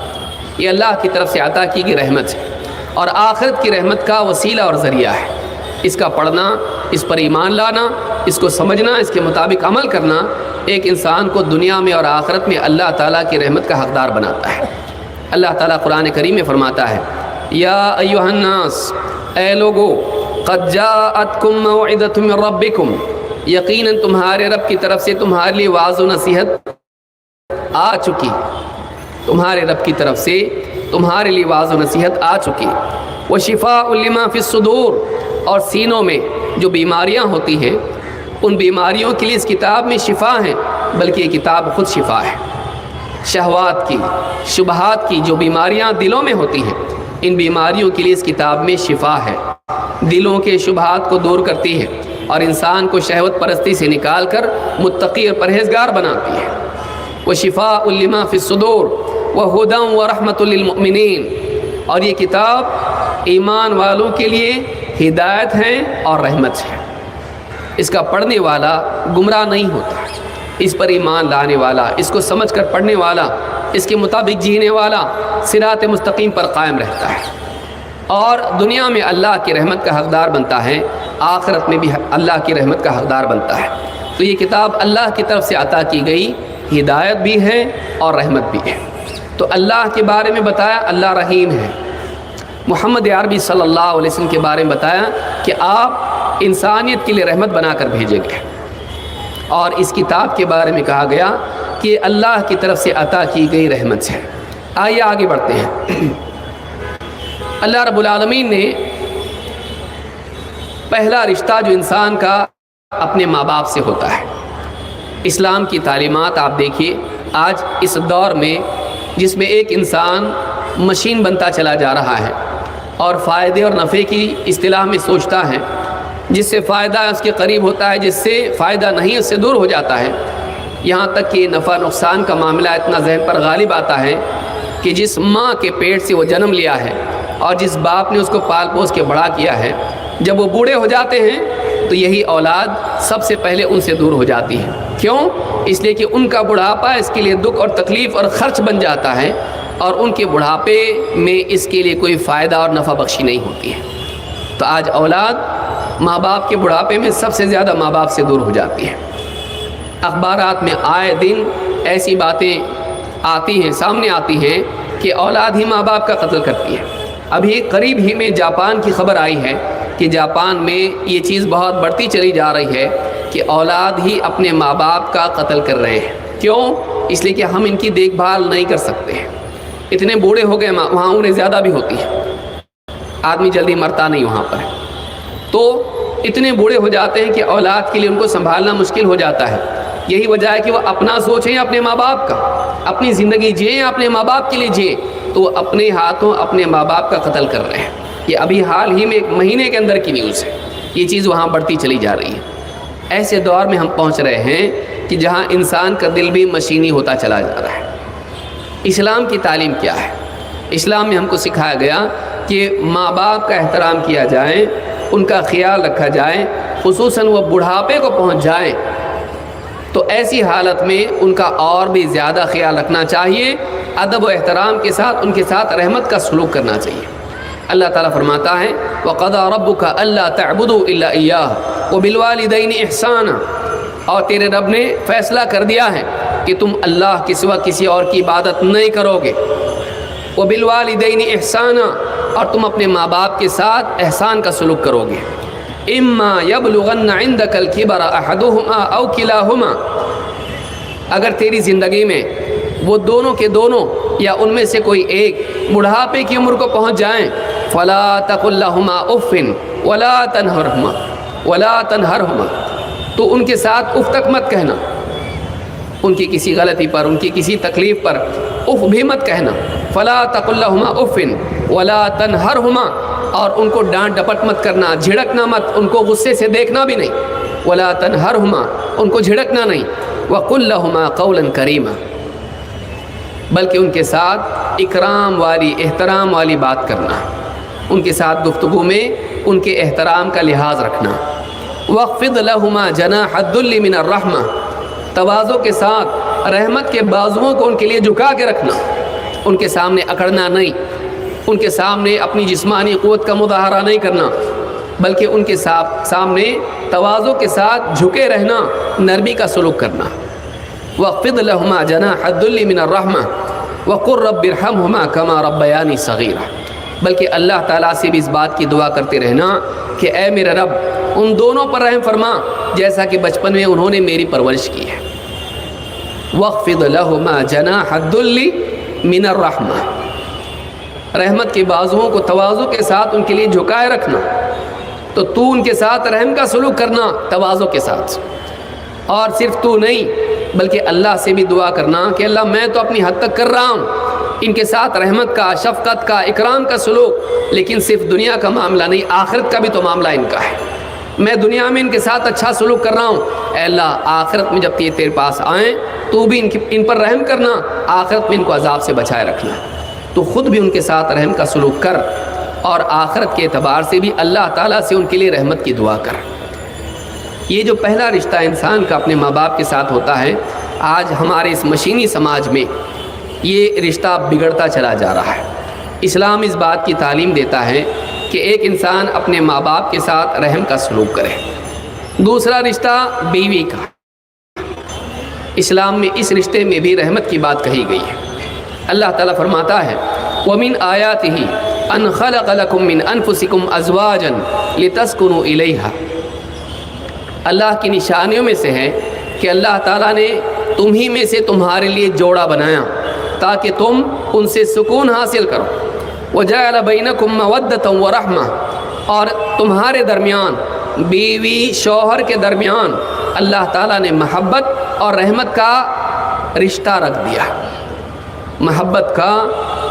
Speaker 1: یہ اللہ کی طرف سے عطا کی گئی رحمت ہے اور آخرت کی رحمت کا وسیلہ اور ذریعہ ہے۔ اس کا پڑھنا، اس پر ایمان لانا، اس کو سمجھنا، اس کے مطابق عمل کرنا ایک انسان کو دنیا میں اور آخرت میں اللہ تعالیٰ کی رحمت کا حقدار بناتا ہے۔ اللہ تعالیٰ قرآن کریم میں فرماتا ہے یا ایھا الناس، اے لوگو، قد جاءتکم موعظۃ من ربکم، یقیناً تمہارے رب کی طرف سے تمہارے لیے واعظ و نصیحت آ چکی، تمہارے رب کی طرف سے تمہارے لیے واعظ و نصیحت آ چکی، وشفاء لما فی الصدور، اور سینوں میں جو بیماریاں ہوتی ہیں ان بیماریوں کے لیے اس کتاب میں شفا ہیں، بلکہ یہ کتاب خود شفا ہے۔ شہوات کی، شبہات کی جو بیماریاں دلوں میں ہوتی ہیں، ان بیماریوں کے لیے اس کتاب میں شفا ہے، دلوں کے شبہات کو دور کرتی ہے اور انسان کو شہوت پرستی سے نکال کر متقی اور پرہیزگار بناتی ہے۔ وشفاء لما فی الصدور وہدی ورحمۃ للمؤمنین، اور یہ کتاب ایمان والوں کے لیے ہدایت ہے اور رحمت ہے۔ اس کا پڑھنے والا گمراہ نہیں ہوتا، اس پر ایمان لانے والا، اس کو سمجھ کر پڑھنے والا، اس کے مطابق جینے والا صراط مستقیم پر قائم رہتا ہے اور دنیا میں اللہ کی رحمت کا حقدار بنتا ہے، آخرت میں بھی اللہ کی رحمت کا حقدار بنتا ہے۔ تو یہ کتاب اللہ کی طرف سے عطا کی گئی ہدایت بھی ہے اور رحمت بھی ہے۔ تو اللہ کے بارے میں بتایا اللہ رحیم ہے، محمد عربی صلی اللہ علیہ وسلم کے بارے میں بتایا کہ آپ انسانیت کے لیے رحمت بنا کر بھیجے گئے، اور اس کتاب کے بارے میں کہا گیا کہ اللہ کی طرف سے عطا کی گئی رحمت ہے۔ آئیے آگے بڑھتے ہیں۔ اللہ رب العالمین نے پہلا رشتہ جو انسان کا اپنے ماں باپ سے ہوتا ہے، اسلام کی تعلیمات آپ دیکھیے آج اس دور میں جس میں ایک انسان مشین بنتا چلا جا رہا ہے اور فائدے اور نفع کی اصطلاح میں سوچتا ہے، جس سے فائدہ اس کے قریب ہوتا ہے، جس سے فائدہ نہیں اس سے دور ہو جاتا ہے، یہاں تک کہ نفع نقصان کا معاملہ اتنا ذہن پر غالب آتا ہے کہ جس ماں کے پیٹ سے وہ جنم لیا ہے اور جس باپ نے اس کو پال پوس کے بڑا کیا ہے، جب وہ بوڑھے ہو جاتے ہیں تو یہی اولاد سب سے پہلے ان سے دور ہو جاتی ہے۔ کیوں؟ اس لیے کہ ان کا بڑھاپا اس کے لیے دکھ اور تکلیف اور خرچ بن جاتا ہے اور ان کے بڑھاپے میں اس کے لیے کوئی فائدہ اور نفع بخشی نہیں ہوتی ہے۔ تو آج اولاد ماں باپ کے بڑھاپے میں سب سے زیادہ ماں باپ سے دور ہو جاتی ہے۔ اخبارات میں آئے دن ایسی باتیں آتی ہیں، سامنے آتی ہیں کہ اولاد ہی ماں باپ کا قتل کرتی ہے۔ ابھی قریب ہی میں جاپان کی خبر آئی ہے کہ جاپان میں یہ چیز بہت بڑھتی چلی جا رہی ہے کہ اولاد ہی اپنے ماں باپ کا قتل کر رہے ہیں۔ کیوں؟ اس لیے کہ ہم ان کی دیکھ بھال نہیں کر سکتے ہیں، اتنے بوڑھے ہو گئے، وہاں عمریں زیادہ بھی ہوتی ہیں، آدمی جلدی مرتا نہیں وہاں پر، تو اتنے بوڑھے ہو جاتے ہیں کہ اولاد کے لیے ان کو سنبھالنا مشکل ہو جاتا ہے۔ یہی وجہ ہے کہ وہ اپنا سوچیں اپنے ماں باپ کا، اپنی زندگی جئیں اپنے ماں باپ کے لیے جئیں، تو وہ اپنے ہاتھوں اپنے ماں باپ کا قتل کر رہے ہیں۔ یہ ابھی حال ہی میں 1 مہینے کے اندر کی نیوز ہے، یہ چیز وہاں بڑھتی چلی جا رہی ہے۔ ایسے دور میں ہم پہنچ رہے ہیں کہ جہاں انسان کا دل بھی مشینی ہوتا چلا جا رہا ہے۔ اسلام کی تعلیم کیا ہے؟ اسلام میں ہم کو سکھایا گیا کہ ماں باپ کا احترام کیا جائے، ان کا خیال رکھا جائے، خصوصاً وہ بڑھاپے کو پہنچ جائیں تو ایسی حالت میں ان کا اور بھی زیادہ خیال رکھنا چاہیے، ادب و احترام کے ساتھ ان کے ساتھ رحمت کا سلوک کرنا چاہیے۔ اللہ تعالیٰ فرماتا ہے وَقَضَىٰ رَبُّكَ أَلَّا تَعْبُدُوا إِلَّا إِيَّاهُ وَبِالْوَالِدَيْنِ إِحْسَانًا، اور تیرے رب نے فیصلہ کر دیا ہے کہ تم اللہ کے سوا کسی اور کی عبادت نہیں کرو گے۔ وَبِالْوَالِدَيْنِ إِحْسَانًا، اور تم اپنے ماں باپ کے ساتھ احسان کا سلوک کرو گے۔ اما یبلغن عندک الکبر احدہما او کلاہما، اگر تیری زندگی میں وہ دونوں کے دونوں یا ان میں سے کوئی ایک بڑھاپے کی عمر کو پہنچ جائیں، فلا تقل لہما اف ولا تنہرہما، تو ان کے ساتھ اف تک مت کہنا، ان کی کسی غلطی پر، ان کی کسی تکلیف پر اف بھی مت کہنا۔ فلا تقل لہما اف ولا تنہرہما، اور ان کو ڈانٹ ڈپٹ مت کرنا، جھڑکنا مت، ان کو غصے سے دیکھنا بھی نہیں۔ ولا تنہرہما، ان کو جھڑکنا نہیں۔ وقل لہما قولا کریما، بلکہ ان کے ساتھ اکرام والی، احترام والی بات کرنا، ان کے ساتھ گفتگو میں ان کے احترام کا لحاظ رکھنا۔ واخفض لہما جناح الذل من الرحمہ، تواضع کے ساتھ رحمت کے بازوؤں کو ان کے لیے جھکا کے رکھنا، ان کے سامنے اکڑنا نہیں، ان کے سامنے اپنی جسمانی قوت کا مظاہرہ نہیں کرنا، بلکہ ان کے سامنے تواضع کے ساتھ جھکے رہنا، نرمی کا سلوک کرنا۔ واخفض لهما جناح الذل من الرحمہ وقل رب ارحمهما كما ربياني صغيرا، بلکہ اللہ تعالیٰ سے بھی اس بات کی دعا کرتے رہنا کہ اے میرے رب ان دونوں پر رحم فرما جیسا کہ بچپن میں انہوں نے میری پرورش کی ہے۔ واخفض لهما جناح الذل من الرحمہ، رحمت کے بازوؤں کو تواضع کے ساتھ ان کے لیے جھکائے رکھنا، تو تو ان کے ساتھ رحم کا سلوک کرنا تواضع کے ساتھ، اور صرف تو نہیں بلکہ اللہ سے بھی دعا کرنا کہ اللہ میں تو اپنی حد تک کر رہا ہوں ان کے ساتھ رحمت کا، شفقت کا، اکرام کا سلوک، لیکن صرف دنیا کا معاملہ نہیں، آخرت کا بھی تو معاملہ ان کا ہے۔ میں دنیا میں ان کے ساتھ اچھا سلوک کر رہا ہوں، اے اللہ آخرت میں جب یہ تیرے پاس آئیں تو بھی ان پر رحم کرنا، آخرت میں ان کو عذاب سے بچائے رکھنا۔ تو خود بھی ان کے ساتھ رحم کا سلوک کر، اور آخرت کے اعتبار سے بھی اللہ تعالیٰ سے ان کے لیے رحمت کی دعا کر۔ یہ جو پہلا رشتہ انسان کا اپنے ماں باپ کے ساتھ ہوتا ہے، آج ہمارے اس مشینی سماج میں یہ رشتہ بگڑتا چلا جا رہا ہے۔ اسلام اس بات کی تعلیم دیتا ہے کہ ایک انسان اپنے ماں باپ کے ساتھ رحم کا سلوک کرے۔ دوسرا رشتہ بیوی کا، اسلام میں اس رشتے میں بھی رحمت کی بات کہی گئی ہے۔ اللہ تعالیٰ فرماتا ہے وَمِنْ آيَاتِهِ أَنْ خَلَقَ لَكُم مِّنْ أَنفُسِكُمْ أَزْوَاجًا لِتَسْكُنُوا إِلَيْهَا، اللہ کی نشانیوں میں سے ہے کہ اللہ تعالیٰ نے تم ہی میں سے تمہارے لیے جوڑا بنایا تاکہ تم ان سے سکون حاصل کرو۔ وَجَعَلَ بَيْنَكُمْ مَوَدَّةً وَرَحْمَةً، اور تمہارے درمیان، بیوی شوہر کے درمیان اللہ تعالیٰ نے محبت اور رحمت کا رشتہ رکھ دیا، محبت کا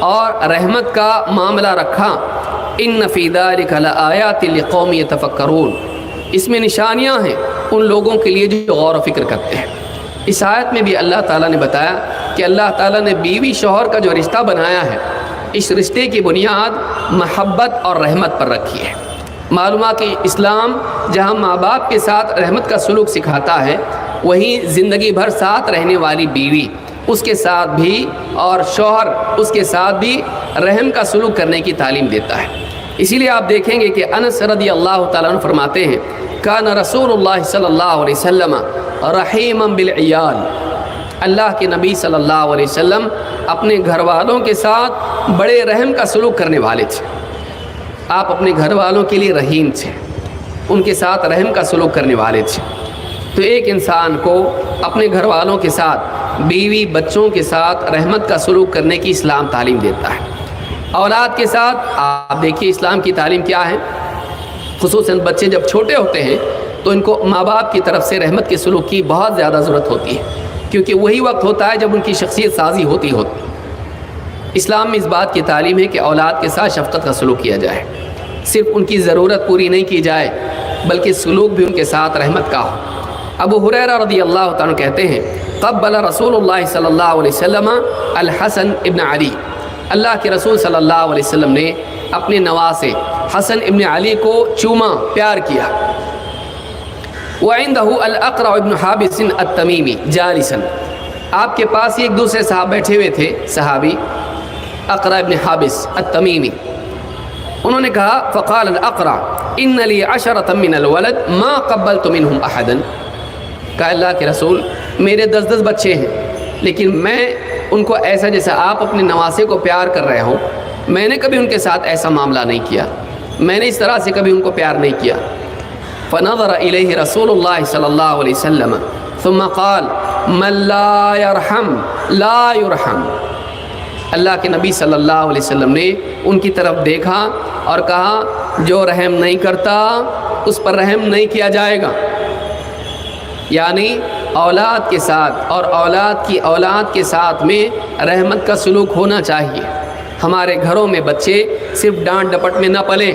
Speaker 1: اور رحمت کا معاملہ رکھا۔ إِنَّ فِي ذَلِكَ لَآيَاتٍ لِقَوْمٍ يَتَفَكَّرُونَ، اس میں نشانیاں ہیں ان لوگوں کے لیے جو غور و فکر کرتے ہیں۔ اس آیت میں بھی اللہ تعالیٰ نے بتایا کہ اللہ تعالیٰ نے بیوی شوہر کا جو رشتہ بنایا ہے، اس رشتے کی بنیاد محبت اور رحمت پر رکھی ہے۔ معلوم ہے کہ اسلام جہاں ماں باپ کے ساتھ رحمت کا سلوک سکھاتا ہے، وہیں زندگی بھر ساتھ رہنے والی بیوی اس کے ساتھ بھی، اور شوہر اس کے ساتھ بھی رحم کا سلوک کرنے کی تعلیم دیتا ہے۔ اسی لیے آپ دیکھیں گے کہ انس رضی اللہ تعالیٰ عنہ فرماتے ہیں کان رسول اللہ صلی اللہ علیہ وسلم رحیما بالعیال، اللہ کے نبی صلی اللہ علیہ وسلم اپنے گھر والوں کے ساتھ بڑے رحم کا سلوک کرنے والے تھے۔ آپ اپنے گھر والوں کے لیے رحیم تھے، ان کے ساتھ رحم کا سلوک کرنے والے تھے۔ تو ایک انسان کو اپنے گھر والوں کے ساتھ، بیوی بچوں کے ساتھ رحمت کا سلوک کرنے کی اسلام تعلیم دیتا ہے۔ اولاد کے ساتھ آپ دیکھیے اسلام کی تعلیم کیا ہے، خصوصاً بچے جب چھوٹے ہوتے ہیں تو ان کو ماں باپ کی طرف سے رحمت کے سلوک کی بہت زیادہ ضرورت ہوتی ہے، کیونکہ وہی وقت ہوتا ہے جب ان کی شخصیت سازی ہوتی ہے۔ اسلام میں اس بات کی تعلیم ہے کہ اولاد کے ساتھ شفقت کا سلوک کیا جائے، صرف ان کی ضرورت پوری نہیں کی جائے بلکہ سلوک بھی ان کے ساتھ رحمت کا ہو۔ ابو ہریرہ رضی اللہ تعالیٰ کہتے ہیں قبل رسول اللہ صلی اللہ علیہ وسلم الحسن ابن علی، اللہ کے رسول صلی اللہ علیہ وسلم نے اپنے نواسے حسن ابن علی کو چوما، پیار کیا۔ وعنده الاقرع ابن حابس التمیمی جالسا، آپ کے پاس ایک دوسرے صاحب بیٹھے ہوئے تھے، صحابی اقرع ابن حابس التمیمی۔ انہوں نے کہا فقال الاقرع ان لی عشرة من الولد ما قبلت منهم احدا، کہا اللہ کے رسول میرے 10 بچے ہیں، لیکن میں ان کو ایسا جیسا آپ اپنے نواسے کو پیار کر رہے ہو، میں نے کبھی ان کے ساتھ ایسا معاملہ نہیں کیا، میں نے اس طرح سے کبھی ان کو پیار نہیں کیا۔ فنظر الیہ رسول اللہ صلی اللہ علیہ وسلم ثم قال من لا يرحم لا يرحم، اللہ کے نبی صلی اللہ علیہ وسلم نے ان کی طرف دیکھا اور کہا جو رحم نہیں کرتا اس پر رحم نہیں کیا جائے گا۔ یعنی اولاد کے ساتھ اور اولاد کی اولاد کے ساتھ میں رحمت کا سلوک ہونا چاہیے۔ ہمارے گھروں میں بچے صرف ڈانٹ ڈپٹ میں نہ پلیں،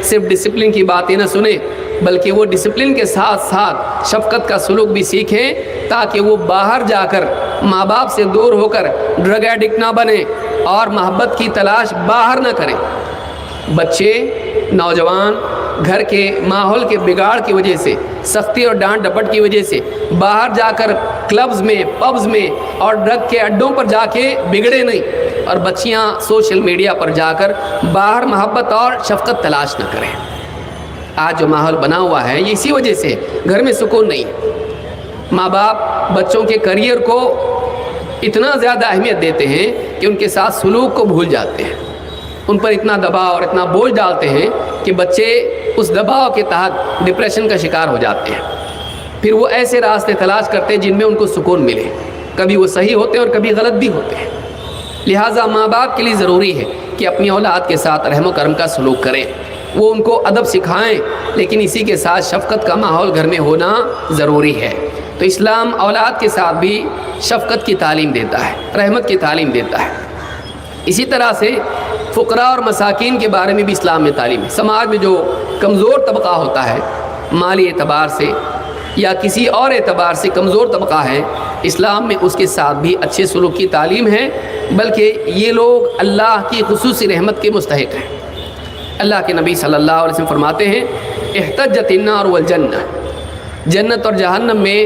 Speaker 1: صرف ڈسپلن کی باتیں نہ سنیں، بلکہ وہ ڈسپلن کے ساتھ ساتھ شفقت کا سلوک بھی سیکھیں، تاکہ وہ باہر جا کر ماں باپ سے دور ہو کر ڈرگ ایڈکٹ نہ بنیں اور محبت کی تلاش باہر نہ کریں۔ بچے، نوجوان گھر کے ماحول کے بگاڑ کی وجہ سے، سختی اور ڈانٹ ڈپٹ کی وجہ سے باہر جا کر کلبز میں، پبز میں اور ڈرگ کے اڈوں پر جا کے بگڑے نہیں، اور بچیاں سوشل میڈیا پر جا کر باہر محبت اور شفقت تلاش نہ کریں۔ آج جو ماحول بنا ہوا ہے یہ اسی وجہ سے گھر میں سکون نہیں ہے۔ ماں باپ بچوں کے کریئر کو اتنا زیادہ اہمیت دیتے ہیں کہ ان کے ساتھ سلوک کو بھول جاتے ہیں، ان پر اتنا دباؤ اور اتنا بوجھ ڈالتے ہیں کہ بچے اس دباؤ کے تحت ڈپریشن کا شکار ہو جاتے ہیں۔ پھر وہ ایسے راستے تلاش کرتے ہیں جن میں ان کو سکون ملے، کبھی وہ صحیح ہوتے ہیں اور کبھی غلط بھی ہوتے ہیں۔ لہٰذا ماں باپ کے لیے ضروری ہے کہ اپنی اولاد کے ساتھ رحم و کرم کا سلوک کریں، وہ ان کو ادب سکھائیں، لیکن اسی کے ساتھ شفقت کا ماحول گھر میں ہونا ضروری ہے۔ تو اسلام اولاد کے ساتھ بھی شفقت کی تعلیم دیتا ہے، رحمت کی تعلیم دیتا ہے۔ اسی طرح سے فقراء اور مساکین کے بارے میں بھی اسلام میں تعلیم ہے۔ سماج میں جو کمزور طبقہ ہوتا ہے، مالی اعتبار سے یا کسی اور اعتبار سے کمزور طبقہ ہے، اسلام میں اس کے ساتھ بھی اچھے سلوک کی تعلیم ہے، بلکہ یہ لوگ اللہ کی خصوصی رحمت کے مستحق ہیں۔ اللہ کے نبی صلی اللہ علیہ وسلم فرماتے ہیں احتجت النار والجنہ، جنت اور جہنم میں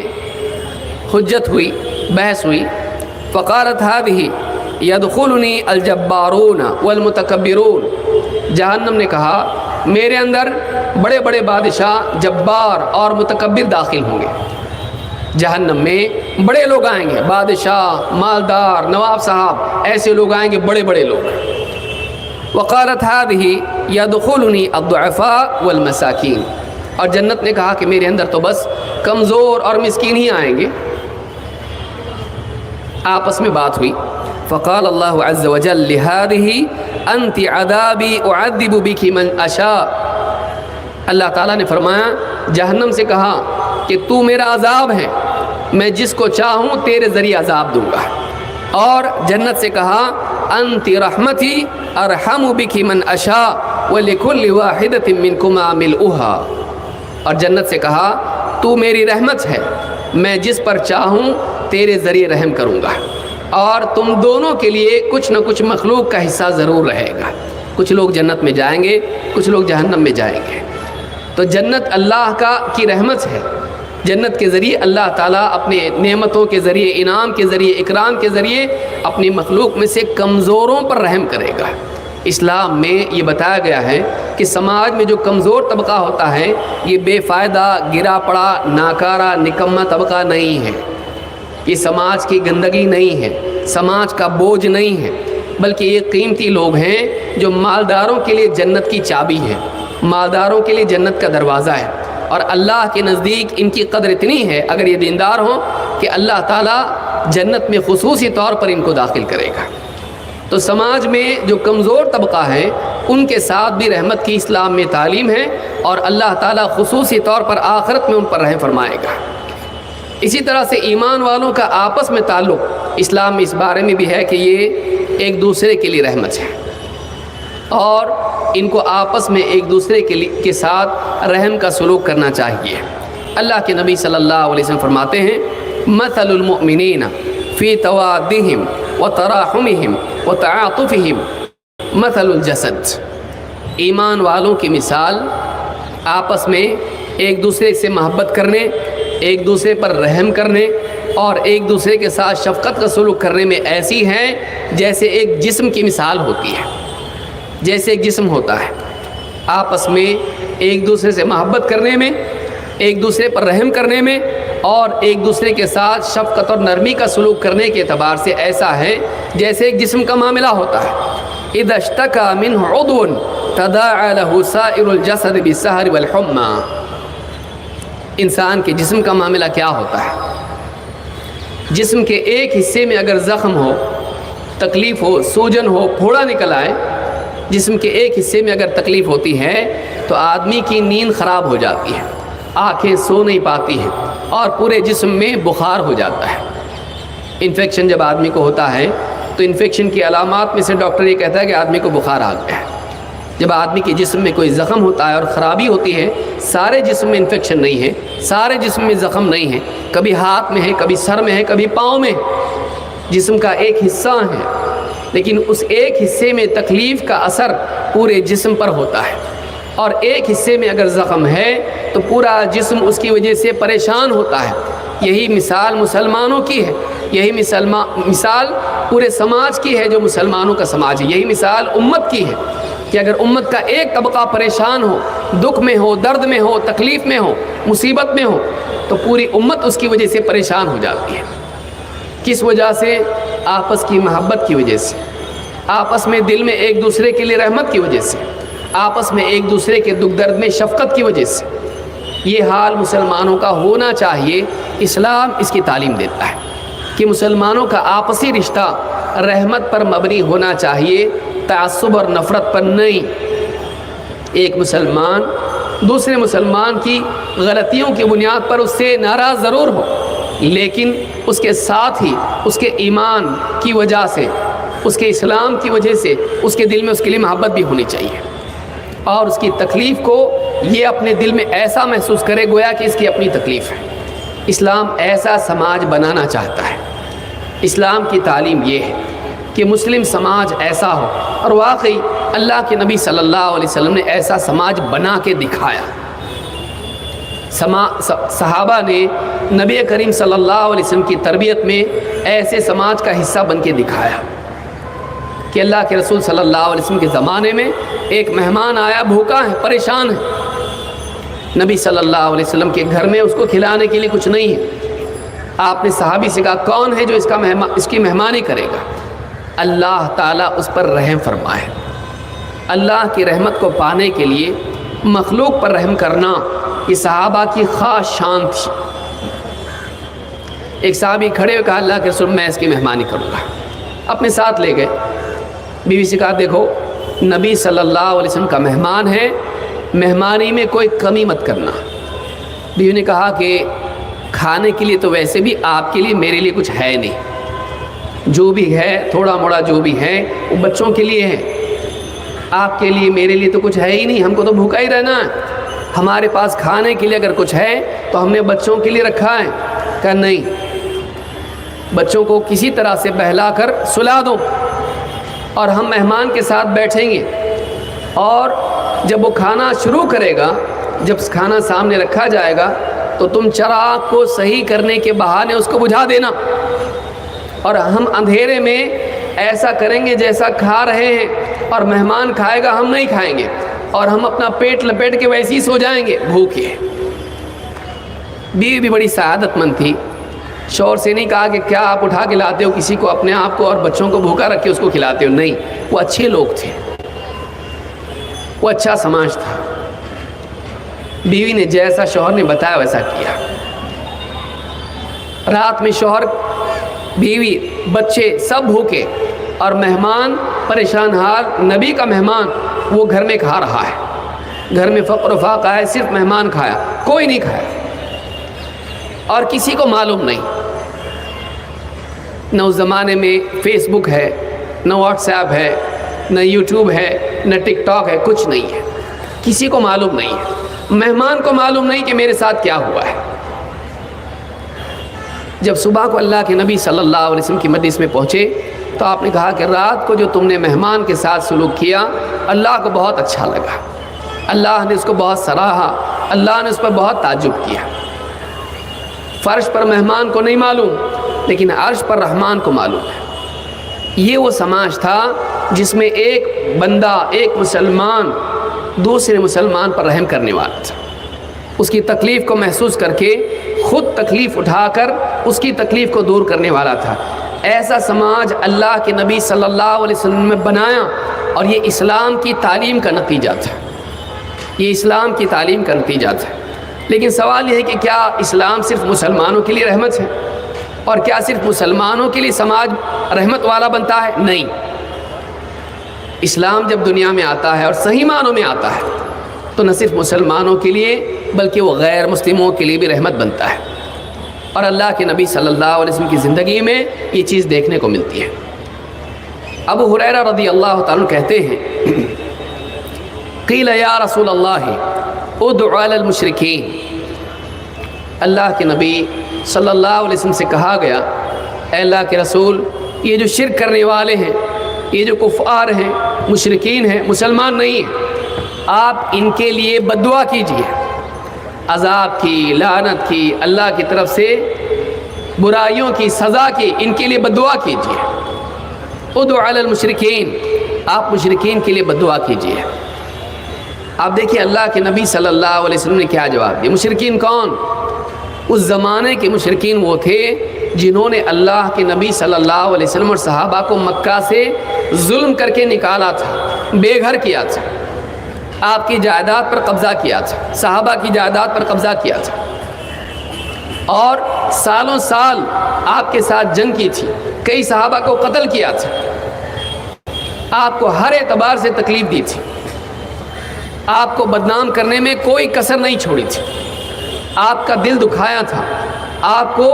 Speaker 1: حجت ہوئی، بحث ہوئی۔ فقالت هذه يدخلني الجبارون والمتکبرون، جہنم نے کہا میرے اندر بڑے بڑے بادشاہ، جبار اور متکبر داخل ہوں گے۔ جہنم میں بڑے لوگ آئیں گے، بادشاہ، مالدار، نواب صاحب، ایسے لوگ آئیں گے، بڑے بڑے لوگ۔ وقالت هذه يدخلني الضعفاء والمساکین، اور جنت نے کہا کہ میرے اندر تو بس کمزور اور مسکین ہی آئیں گے۔ آپس میں بات ہوئی۔ فقال اللہ عز وجل لهذه انت عذابی اعذب بک من اشاء، اللہ تعالیٰ نے فرمایا، جہنم سے کہا کہ تو میرا عذاب ہے، میں جس کو چاہوں تیرے ذریعے عذاب دوں گا۔ اور جنت سے کہا انت رحمتی ارحم بک من اشاء ولکل واحدۃ منکما ملؤها، اور جنت سے کہا تو میری رحمت ہے، میں جس پر چاہوں تیرے ذریعے رحم کروں گا، اور تم دونوں کے لیے کچھ نہ کچھ مخلوق کا حصہ ضرور رہے گا۔ کچھ لوگ جنت میں جائیں گے، کچھ لوگ جہنم میں جائیں گے۔ تو جنت اللہ کی رحمت ہے، جنت کے ذریعے اللہ تعالیٰ اپنے نعمتوں کے ذریعے، انعام کے ذریعے، اکرام کے ذریعے اپنی مخلوق میں سے کمزوروں پر رحم کرے گا۔ اسلام میں یہ بتایا گیا ہے کہ سماج میں جو کمزور طبقہ ہوتا ہے یہ بے فائدہ، گرا پڑا، ناکارہ، نکما طبقہ نہیں ہے، یہ سماج کی گندگی نہیں ہے، سماج کا بوجھ نہیں ہے، بلکہ یہ قیمتی لوگ ہیں جو مالداروں کے لیے جنت کی چابی ہے، مالداروں کے لیے جنت کا دروازہ ہے، اور اللہ کے نزدیک ان کی قدر اتنی ہے اگر یہ دیندار ہوں کہ اللہ تعالیٰ جنت میں خصوصی طور پر ان کو داخل کرے گا۔ تو سماج میں جو کمزور طبقہ ہے ان کے ساتھ بھی رحمت کی اسلام میں تعلیم ہے، اور اللہ تعالیٰ خصوصی طور پر آخرت میں ان پر رحم فرمائے گا۔ اسی طرح سے ایمان والوں کا آپس میں تعلق اسلام میں اس بارے میں بھی ہے کہ یہ ایک دوسرے کے لیے رحمت ہے، اور ان کو آپس میں ایک دوسرے کے ساتھ رحم کا سلوک کرنا چاہیے۔ اللہ کے نبی صلی اللہ علیہ وسلم فرماتے ہیں مثل المؤمنین فی توادہم وتراحمہم وتعاطفہم مثل الجسد، ایمان والوں کی مثال آپس میں ایک دوسرے سے محبت کرنے، ایک دوسرے پر رحم کرنے اور ایک دوسرے کے ساتھ شفقت کا سلوک کرنے میں ایسی ہے جیسے ایک جسم کی مثال ہوتی ہے، جیسے ایک جسم ہوتا ہے۔ آپس میں ایک دوسرے سے محبت کرنے میں، ایک دوسرے پر رحم کرنے میں اور ایک دوسرے کے ساتھ شفقت اور نرمی کا سلوک کرنے کے اعتبار سے ایسا ہے جیسے ایک جسم کا معاملہ ہوتا ہے۔ اذا اشتکا منہ عضو تداعی لہ سائر الجسد بالسہر والحمى، انسان کے جسم کا معاملہ کیا ہوتا ہے؟ جسم کے ایک حصے میں اگر زخم ہو، تکلیف ہو، سوجن ہو، پھوڑا نکل آئے، جسم کے ایک حصے میں اگر تکلیف ہوتی ہے تو آدمی کی نیند خراب ہو جاتی ہے، آنکھیں سو نہیں پاتی ہیں اور پورے جسم میں بخار ہو جاتا ہے۔ انفیکشن جب آدمی کو ہوتا ہے تو انفیکشن کی علامات میں سے ڈاکٹر یہ کہتا ہے کہ آدمی کو بخار آ گیا ہے۔ جب آدمی کے جسم میں کوئی زخم ہوتا ہے اور خرابی ہوتی ہے، سارے جسم میں انفیکشن نہیں ہے، سارے جسم میں زخم نہیں ہے، کبھی ہاتھ میں ہے، کبھی سر میں ہے، کبھی پاؤں میں، جسم کا ایک حصہ ہے، لیکن اس ایک حصے میں تکلیف کا اثر پورے جسم پر ہوتا ہے، اور ایک حصے میں اگر زخم ہے تو پورا جسم اس کی وجہ سے پریشان ہوتا ہے۔ یہی مثال مسلمانوں کی ہے، یہی مثال پورے سماج کی ہے جو مسلمانوں کا سماج ہے، یہی مثال امت کی ہے کہ اگر امت کا ایک طبقہ پریشان ہو، دکھ میں ہو، درد میں ہو، تکلیف میں ہو، مصیبت میں ہو، تو پوری امت اس کی وجہ سے پریشان ہو جاتی ہے۔ کس وجہ سے؟ آپس کی محبت کی وجہ سے، آپس میں دل میں ایک دوسرے کے لیے رحمت کی وجہ سے، آپس میں ایک دوسرے کے دکھ درد میں شفقت کی وجہ سے۔ یہ حال مسلمانوں کا ہونا چاہیے۔ اسلام اس کی تعلیم دیتا ہے کہ مسلمانوں کا آپسی رشتہ رحمت پر مبنی ہونا چاہیے، تعصب اور نفرت پر نہیں۔ ایک مسلمان دوسرے مسلمان کی غلطیوں کی بنیاد پر اس سے ناراض ضرور ہو، لیکن اس کے ساتھ ہی اس کے ایمان کی وجہ سے، اس کے اسلام کی وجہ سے اس کے دل میں اس کے لیے محبت بھی ہونی چاہیے، اور اس کی تکلیف کو یہ اپنے دل میں ایسا محسوس کرے گویا کہ اس کی اپنی تکلیف ہے۔ اسلام ایسا سماج بنانا چاہتا ہے۔ اسلام کی تعلیم یہ ہے کہ مسلم سماج ایسا ہو، اور واقعی اللہ کے نبی صلی اللہ علیہ وسلم نے ایسا سماج بنا کے دکھایا۔ صحابہ نے نبی کریم صلی اللہ علیہ وسلم کی تربیت میں ایسے سماج کا حصہ بن کے دکھایا کہ اللہ کے رسول صلی اللہ علیہ وسلم کے زمانے میں ایک مہمان آیا، بھوکا ہے، پریشان ہے، نبی صلی اللہ علیہ وسلم کے گھر میں اس کو کھلانے کے لیے کچھ نہیں ہے۔ آپ نے صحابی سے کہا کون ہے جو اس کی مہمانی کرے گا؟ اللہ تعالیٰ اس پر رحم فرمائے۔ اللہ کی رحمت کو پانے کے لیے مخلوق پر رحم کرنا یہ صحابہ کی خاص شان تھی۔ ایک صحابی کھڑے ہوئے کہا اللہ کے رسول میں اس کی مہمانی کروں گا، اپنے ساتھ لے گئے، بیوی سے کہا دیکھو نبی صلی اللہ علیہ وسلم کا مہمان ہے، مہمانی میں کوئی کمی مت کرنا۔ بیوی نے کہا کہ کھانے کے لیے تو ویسے بھی آپ کے لیے میرے لیے کچھ ہے نہیں، جو بھی ہے تھوڑا موڑا جو بھی ہے وہ بچوں کے لیے ہے، آپ کے لیے میرے لیے تو کچھ ہے ہی نہیں، ہم کو تو بھوکا ہی رہنا ہے، ہمارے پاس کھانے کے لیے اگر کچھ ہے تو ہم نے بچوں کے لیے رکھا ہے۔ کہا نہیں، بچوں کو کسی طرح سے بہلا کر سلا دو اور ہم مہمان کے ساتھ بیٹھیں گے، اور جب وہ کھانا شروع کرے گا، جب کھانا سامنے رکھا جائے گا تو تم چراغ کو صحیح کرنے کے بہانے اس کو بجھا دینا، اور ہم اندھیرے میں ایسا کریں گے جیسا کھا رہے ہیں، اور مہمان کھائے گا ہم نہیں کھائیں گے، اور ہم اپنا پیٹ لپیٹ کے ویسے ہی سو جائیں گے بھوکے۔ بیوی بھی بڑی سعادت مند تھی، شوہر سے نہیں کہا کہ کیا آپ اٹھا کے لاتے ہو کسی کو، اپنے آپ کو اور بچوں کو بھوکا رکھ کے اس کو کھلاتے ہو، نہیں، وہ اچھے لوگ تھے، وہ اچھا سماج تھا. بیوی نے جیسا شوہر نے بتایا ویسا کیا. رات میں شوہر، بیوی، بچے سب بھوکے اور مہمان پریشان حال. نبی کا مہمان وہ گھر میں کھا رہا ہے. گھر میں فقر و فاقہ ہے، صرف مہمان کھایا، کوئی نہیں کھایا اور کسی کو معلوم نہیں. نہ اس زمانے میں فیس بک ہے، نہ واٹس ایپ ہے، نہ یوٹیوب ہے، نہ ٹک ٹاک ہے، کچھ نہیں ہے. کسی کو معلوم نہیں ہے. مہمان کو معلوم نہیں کہ میرے ساتھ کیا ہوا ہے. جب صبح کو اللہ کے نبی صلی اللہ علیہ وسلم کی مجلس میں پہنچے تو آپ نے کہا کہ رات کو جو تم نے مہمان کے ساتھ سلوک کیا اللہ کو بہت اچھا لگا، اللہ نے اس کو بہت سراہا، اللہ نے اس پر بہت تعجب کیا. فرش پر مہمان کو نہیں معلوم لیکن عرش پر رحمان کو معلوم ہے. یہ وہ سماج تھا جس میں ایک بندہ، ایک مسلمان دوسرے مسلمان پر رحم کرنے والا تھا. اس کی تکلیف کو محسوس کر کے خود تکلیف اٹھا کر اس کی تکلیف کو دور کرنے والا تھا. ایسا سماج اللہ کے نبی صلی اللہ علیہ وسلم نے بنایا اور یہ اسلام کی تعلیم کا نتیجہ تھا. یہ اسلام کی تعلیم کا نتیجہ تھا. لیکن سوال یہ ہے کہ کیا اسلام صرف مسلمانوں کے لیے رحمت ہے اور کیا صرف مسلمانوں کے لیے سماج رحمت والا بنتا ہے؟ نہیں. اسلام جب دنیا میں آتا ہے اور صحیح معنوں میں آتا ہے تو نہ صرف مسلمانوں کے لیے بلکہ وہ غیر مسلموں کے لیے بھی رحمت بنتا ہے. اور اللہ کے نبی صلی اللہ علیہ وسلم کی زندگی میں یہ چیز دیکھنے کو ملتی ہے. ابو ہریرہ رضی اللہ تعالیٰ کہتے ہیں قیل یا رسول اللہ ادع علی المشرکین. اللہ کے نبی صلی اللہ علیہ وسلم سے کہا گیا اے اللہ کے رسول، یہ جو شرک کرنے والے ہیں، یہ جو کفار ہیں، مشرکین ہیں، مسلمان نہیں ہیں، آپ ان کے لیے بد دعا کیجیے، عذاب کی، لعنت کی، اللہ کی طرف سے برائیوں کی سزا کی، ان کے لیے بد دعا کیجیے. ادع علی المشرکین، آپ مشرکین کے لیے بد دعا کیجیے. آپ دیکھیے اللہ کے نبی صلی اللہ علیہ وسلم نے کیا جواب دیا. مشرکین کون؟ اس زمانے کے مشرکین وہ تھے جنہوں نے اللہ کے نبی صلی اللہ علیہ وسلم اور صحابہ کو مکہ سے ظلم کر کے نکالا تھا، بے گھر کیا تھا، آپ کی جائیداد پر قبضہ کیا تھا، صحابہ کی جائیداد پر قبضہ کیا تھا اور سالوں سال آپ کے ساتھ جنگ کی تھی، کئی صحابہ کو قتل کیا تھا، آپ کو ہر اعتبار سے تکلیف دی تھی، آپ کو بدنام کرنے میں کوئی کسر نہیں چھوڑی تھی، آپ کا دل دکھایا تھا، آپ کو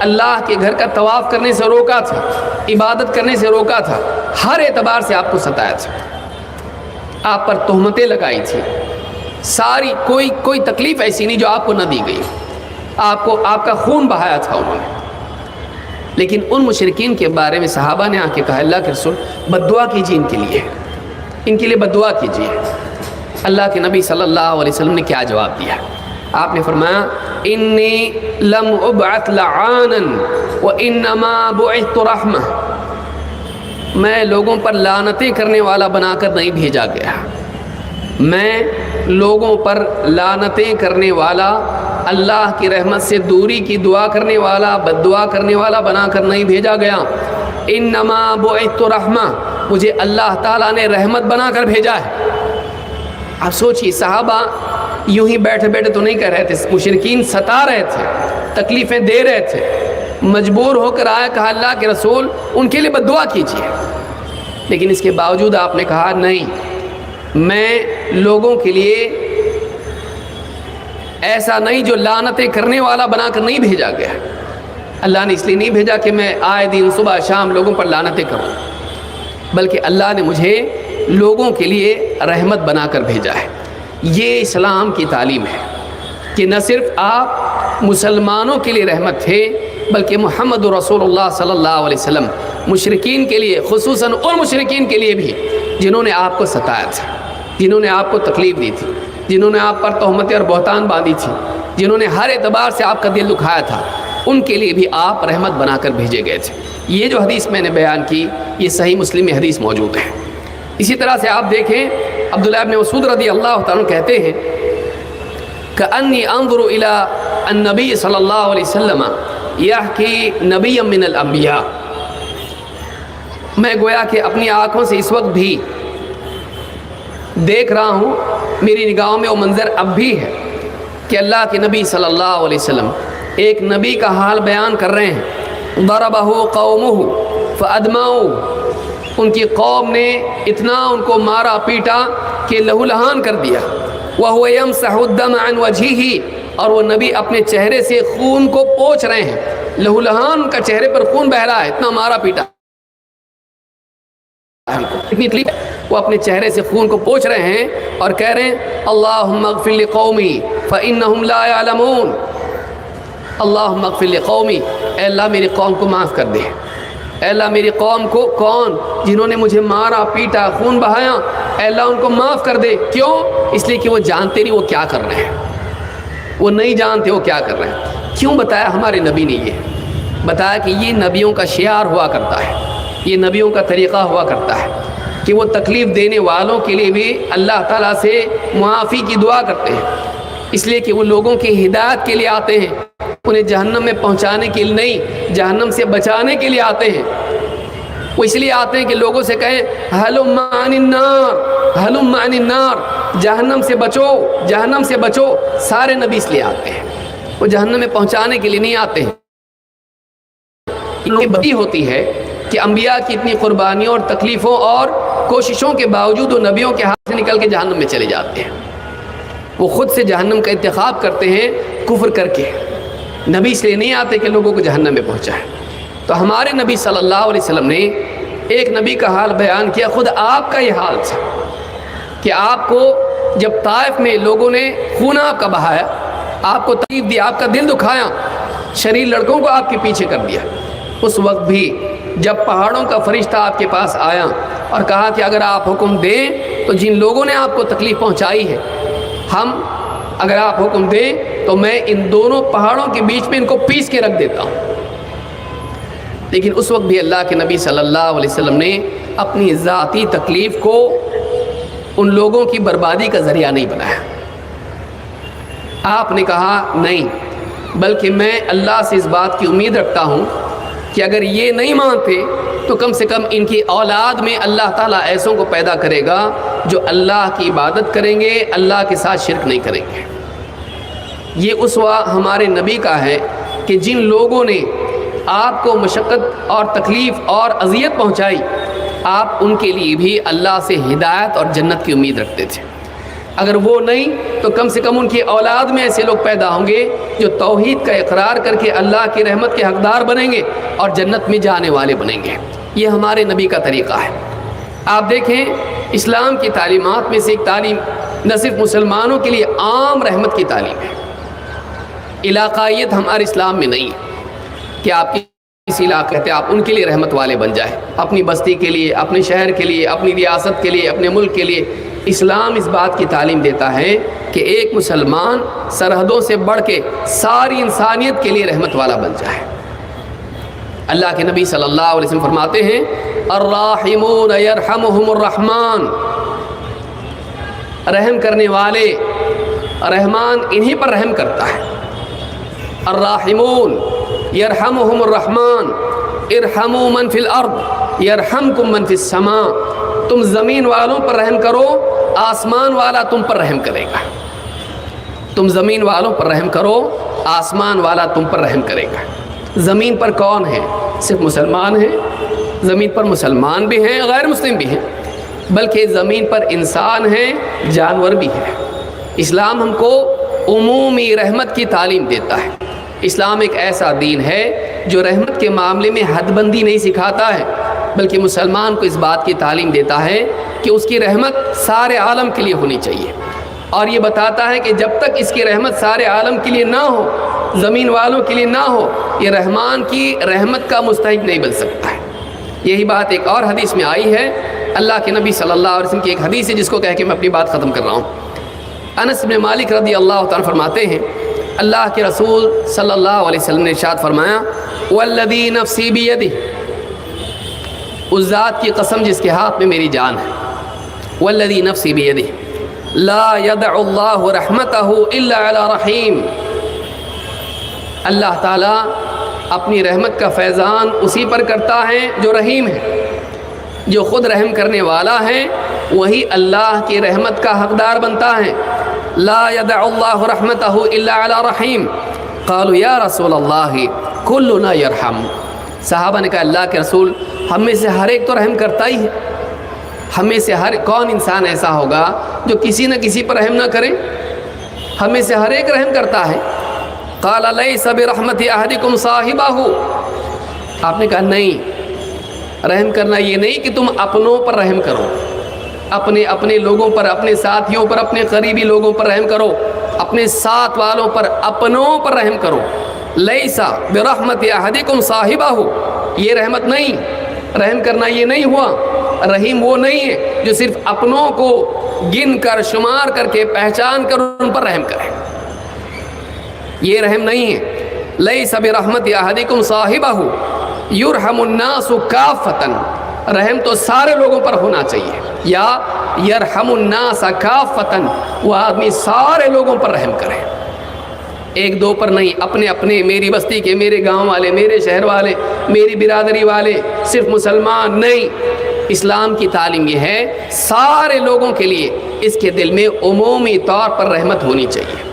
Speaker 1: اللہ کے گھر کا طواف کرنے سے روکا تھا، عبادت کرنے سے روکا تھا، ہر اعتبار سے آپ کو ستایا تھا، آپ پر تہمتیں لگائی تھی، ساری کوئی تکلیف ایسی نہیں جو آپ کو نہ دی گئی، آپ کا خون بہایا تھا انہوں نے. لیکن ان مشرکین کے بارے میں صحابہ نے آ کے کہا اللہ کے رسول بد دعا کیجیے ان کے لیے بد دعا کیجیے. اللہ کے نبی صلی اللہ علیہ وسلم نے کیا جواب دیا؟ آپ نے فرمایا انی لم ابعث لعانا وانما بعثت رحمہ. میں لوگوں پر لعنتیں کرنے والا بنا کر نہیں بھیجا گیا، میں لوگوں پر لعنتیں کرنے والا، اللہ کی رحمت سے دوری کی دعا کرنے والا، بد دعا کرنے والا بنا کر نہیں بھیجا گیا. انما بعثت رحمہ، مجھے اللہ تعالیٰ نے رحمت بنا کر بھیجا ہے. آپ سوچئے صحابہ یوں ہی بیٹھے بیٹھے تو نہیں کہہ رہے تھے، مشرکین ستا رہے تھے، تکلیفیں دے رہے تھے، مجبور ہو کر آیا، کہا اللہ کے رسول ان کے لیے بد دعا کیجیے. لیکن اس کے باوجود آپ نے کہا نہیں، میں لوگوں کے لیے ایسا نہیں جو لعنتیں کرنے والا بنا کر نہیں بھیجا گیا. اللہ نے اس لیے نہیں بھیجا کہ میں آئے دن صبح شام لوگوں پر لعنتیں کروں، بلکہ اللہ نے مجھے لوگوں کے لیے رحمت بنا کر بھیجا ہے. یہ اسلام کی تعلیم ہے کہ نہ صرف آپ مسلمانوں کے لیے رحمت تھے بلکہ محمد رسول اللہ صلی اللہ علیہ وسلم مشرکین کے لیے، خصوصاً ان مشرکین کے لیے بھی جنہوں نے آپ کو ستایا تھا، جنہوں نے آپ کو تکلیف دی تھی، جنہوں نے آپ پر تہمتیں اور بہتان باندھی تھی، جنہوں نے ہر اعتبار سے آپ کا دل دکھایا تھا، ان کے لیے بھی آپ رحمت بنا کر بھیجے گئے تھے. یہ جو حدیث میں نے بیان کی یہ صحیح مسلم میں حدیث موجود ہے. اسی طرح سے آپ دیکھیں عبداللہ ابن مسعود رضی اللہ تعالیٰ کہتے ہیں کأنی انظر الی النبی صلی اللہ علیہ وسلم یحکی نبی من الانبیاء. میں گویا کہ اپنی آنکھوں سے اس وقت بھی دیکھ رہا ہوں، میری نگاہوں میں وہ منظر اب بھی ہے کہ اللہ کے نبی صلی اللہ علیہ وسلم ایک نبی کا حال بیان کر رہے ہیں۔ ضربہ قومہ فادمعوا، ان کی قوم نے اتنا ان کو مارا پیٹا کہ لہو لہان کر دیا۔ وہو یمسح الدم عن وجہہ، اور وہ نبی اپنے چہرے سے خون کو پوچھ رہے ہیں، لہو لہان ان کا چہرے پر خون بہ رہا ہے، اتنا مارا پیٹا اتنی تکلیف، وہ اپنے چہرے سے خون کو پوچھ رہے ہیں اور کہہ رہے ہیں اللہم اغفر لقومی فإنہم لا یعلمون، اللہم اغفر لقومی، اے اللہ میری قوم کو معاف کر دے، اے اللہ میری قوم کو، کون جنہوں نے مجھے مارا پیٹا خون بہایا، اے اللہ ان کو معاف کر دے۔ کیوں؟ اس لیے کہ وہ جانتے نہیں وہ کیا کر رہے ہیں، وہ نہیں جانتے وہ کیا کر رہے ہیں۔ کیوں بتایا ہمارے نبی نے؟ یہ بتایا کہ یہ نبیوں کا شعار ہوا کرتا ہے، یہ نبیوں کا طریقہ ہوا کرتا ہے کہ وہ تکلیف دینے والوں کے لیے بھی اللہ تعالیٰ سے معافی کی دعا کرتے ہیں، اس لیے کہ وہ لوگوں کی ہدایت کے لیے آتے ہیں، انہیں جہنم میں پہنچانے کے لیے نہیں، جہنم سے بچانے کے لیے آتے ہیں۔ وہ اس لیے آتے ہیں کہ لوگوں سے کہیں ہلم عن النار، ہلم عن النار، جہنم سے بچو، جہنم سے بچو۔ سارے نبی اس لیے آتے ہیں، وہ جہنم میں پہنچانے کے لیے نہیں آتے ہیں۔ ان کی بدی ہوتی ہے کہ انبیاء کی اتنی قربانیوں اور تکلیفوں اور کوششوں کے باوجود وہ نبیوں کے ہاتھ سے نکل کے جہنم میں چلے جاتے ہیں۔ وہ خود سے جہنم کا انتخاب کرتے ہیں کفر کر کے، نبی اس لیے نہیں آتے کہ لوگوں کو جہنم میں پہنچائے۔ تو ہمارے نبی صلی اللہ علیہ وسلم نے ایک نبی کا حال بیان کیا، خود آپ کا یہ حال تھا کہ آپ کو جب طائف میں لوگوں نے خون آپ کا بہایا، آپ کو تکلیف دی، آپ کا دل دکھایا، شریر لڑکوں کو آپ کے پیچھے کر دیا، اس وقت بھی جب پہاڑوں کا فرشتہ آپ کے پاس آیا اور کہا کہ اگر آپ حکم دیں تو جن لوگوں نے آپ کو تکلیف پہنچائی ہے، ہم اگر آپ حکم دیں تو میں ان دونوں پہاڑوں کے بیچ میں ان کو پیس کے رکھ دیتا ہوں۔ لیکن اس وقت بھی اللہ کے نبی صلی اللہ علیہ وسلم نے اپنی ذاتی تکلیف کو ان لوگوں کی بربادی کا ذریعہ نہیں بنایا۔ آپ نے کہا نہیں، بلکہ میں اللہ سے اس بات کی امید رکھتا ہوں کہ اگر یہ نہیں مانتے تو کم سے کم ان کی اولاد میں اللہ تعالیٰ ایسوں کو پیدا کرے گا جو اللہ کی عبادت کریں گے، اللہ کے ساتھ شرک نہیں کریں گے۔ یہ اسوہ ہمارے نبی کا ہے کہ جن لوگوں نے آپ کو مشقت اور تکلیف اور اذیت پہنچائی، آپ ان کے لیے بھی اللہ سے ہدایت اور جنت کی امید رکھتے تھے۔ اگر وہ نہیں تو کم سے کم ان کی اولاد میں ایسے لوگ پیدا ہوں گے جو توحید کا اقرار کر کے اللہ کی رحمت کے حقدار بنیں گے اور جنت میں جانے والے بنیں گے۔ یہ ہمارے نبی کا طریقہ ہے۔ آپ دیکھیں اسلام کی تعلیمات میں سے ایک تعلیم نہ صرف مسلمانوں کے لیے عام رحمت کی تعلیم ہے، علاقائیت ہمارے اسلام میں نہیں ہے کہ آپ کسی علاقے کہتے ہیں آپ ان کے لیے رحمت والے بن جائیں، اپنی بستی کے لیے، اپنے شہر کے لیے، اپنی ریاست کے لیے، اپنے ملک کے لیے۔ اسلام اس بات کی تعلیم دیتا ہے کہ ایک مسلمان سرحدوں سے بڑھ کے ساری انسانیت کے لیے رحمت والا بن جائے۔ اللہ کے نبی صلی اللہ علیہ وسلم فرماتے ہیں الراحمون یرحمہم الرحمن، رحم کرنے والے رحمان انہی پر رحم کرتا ہے۔ الراحمون یرحمہم الرحمن ارحموا من فی الارض یرحمکم من فی السماء، تم زمین والوں پر رحم کرو، آسمان والا تم پر رحم کرے گا۔ تم زمین والوں پر رحم کرو، آسمان والا تم پر رحم کرے گا۔ زمین پر کون ہے؟ صرف مسلمان ہیں؟ زمین پر مسلمان بھی ہیں، غیر مسلم بھی ہیں، بلکہ زمین پر انسان ہیں، جانور بھی ہیں۔ اسلام ہم کو عمومی رحمت کی تعلیم دیتا ہے۔ اسلام ایک ایسا دین ہے جو رحمت کے معاملے میں حد بندی نہیں سکھاتا ہے، بلکہ مسلمان کو اس بات کی تعلیم دیتا ہے کہ اس کی رحمت سارے عالم کے لیے ہونی چاہیے، اور یہ بتاتا ہے کہ جب تک اس کی رحمت سارے عالم کے لیے نہ ہو، زمین والوں کے لیے نہ ہو، یہ رحمان کی رحمت کا مستحق نہیں بن سکتا ہے۔ یہی بات ایک اور حدیث میں آئی ہے، اللہ کے نبی صلی اللہ علیہ وسلم کی ایک حدیث ہے جس کو کہہ کے میں اپنی بات ختم کر رہا ہوں۔ انس بن مالک رضی اللہ تعالیٰ فرماتے ہیں اللہ کے رسول صلی اللہ علیہ وسلم نے ارشاد فرمایا والذی نفسی بیدہ، اس ذات کی قسم جس کے ہاتھ میں میری جان ہے، والذی نفسی بیدہ لا یدع اللہ رحمتہ الا علی رحیم، اللہ تعالیٰ اپنی رحمت کا فیضان اسی پر کرتا ہے جو رحیم ہے، جو خود رحم کرنے والا ہے وہی اللہ کی رحمت کا حقدار بنتا ہے۔ لا يدع اللہ رحمتہ الا علی رحیم۔ قالوا یا رسول اللہ کلنا یرحم۔ صحابہ نے کہا اللہ کے رسول ہم میں سے ہر ایک تو رحم کرتا ہی ہے، ہم میں سے ہر کون انسان ایسا ہوگا جو کسی نہ کسی پر رحم نہ کرے؟ ہم میں سے ہر ایک رحم کرتا ہے۔ قال لیس برحمت احدکم صاحبہ۔ آپ نے کہا نہیں، رحم کرنا یہ نہیں کہ تم اپنوں پر رحم کرو، اپنے لوگوں پر، اپنے ساتھیوں پر، اپنے قریبی لوگوں پر رحم کرو، اپنے ساتھ والوں پر، اپنوں پر رحم کرو۔ لیس برحمت احدکم صاحبہ، یہ رحمت نہیں، رحم کرنا یہ نہیں ہوا۔ رحیم وہ نہیں ہے جو صرف اپنوں کو گن کر، شمار کر کے، پہچان کر ان پر رحم کرے، یہ رحم نہیں ہے۔ لیس برحمت احدکم صاحبہ یرحم الناس کافۃ، رحم تو سارے لوگوں پر ہونا چاہیے، یا یرحم الناس کافۃ، وہ آدمی سارے لوگوں پر رحم کرے، ایک دو پر نہیں، اپنے میری بستی کے، میرے گاؤں والے، میرے شہر والے، میری برادری والے، صرف مسلمان نہیں۔ اسلام کی تعلیم یہ ہے سارے لوگوں کے لیے اس کے دل میں عمومی طور پر رحمت ہونی چاہیے،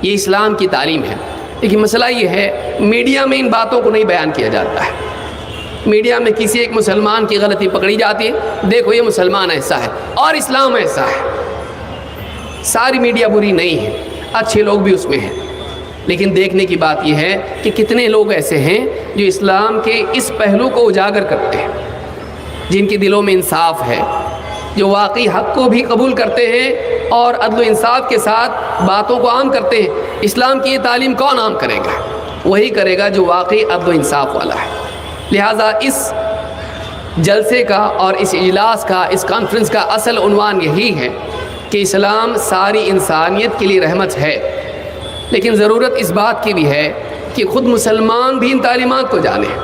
Speaker 1: یہ اسلام کی تعلیم ہے۔ لیکن مسئلہ یہ ہے میڈیا میں ان باتوں کو نہیں بیان کیا جاتا ہے۔ میڈیا میں کسی ایک مسلمان کی غلطی پکڑی جاتی ہے، دیکھو یہ مسلمان ایسا ہے اور اسلام ایسا ہے۔ ساری میڈیا بری نہیں ہے، اچھے لوگ بھی اس میں ہیں، لیکن دیکھنے کی بات یہ ہے کہ کتنے لوگ ایسے ہیں جو اسلام کے اس پہلو کو اجاگر کرتے ہیں، جن کے دلوں میں انصاف ہے، جو واقعی حق کو بھی قبول کرتے ہیں اور عدل و انصاف کے ساتھ باتوں کو عام کرتے ہیں۔ اسلام کی یہ تعلیم کون عام کرے گا؟ وہی کرے گا جو واقعی عدل و انصاف والا ہے۔ لہٰذا اس جلسے کا اور اس اجلاس کا، اس کانفرنس کا اصل عنوان یہی ہے کہ اسلام ساری انسانیت کے لیے رحمت ہے، لیکن ضرورت اس بات کی بھی ہے کہ خود مسلمان بھی ان تعلیمات کو جانیں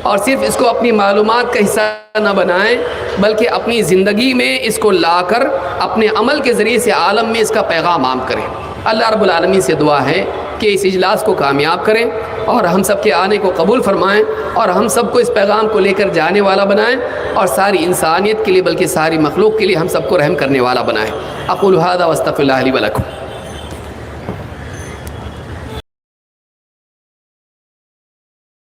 Speaker 1: اور صرف اس کو اپنی معلومات کا حصہ نہ بنائیں، بلکہ اپنی زندگی میں اس کو لا کر اپنے عمل کے ذریعے سے عالم میں اس کا پیغام عام کریں۔ اللہ رب العالمین سے دعا ہے کہ اس اجلاس کو کامیاب کریں اور ہم سب کے آنے کو قبول فرمائیں اور ہم سب کو اس پیغام کو لے کر جانے والا بنائیں اور ساری انسانیت کے لیے بلکہ ساری مخلوق کے لیے ہم سب کو رحم کرنے والا بنائیں۔ اقول ھذا واستغفر اللہ لی ولکم۔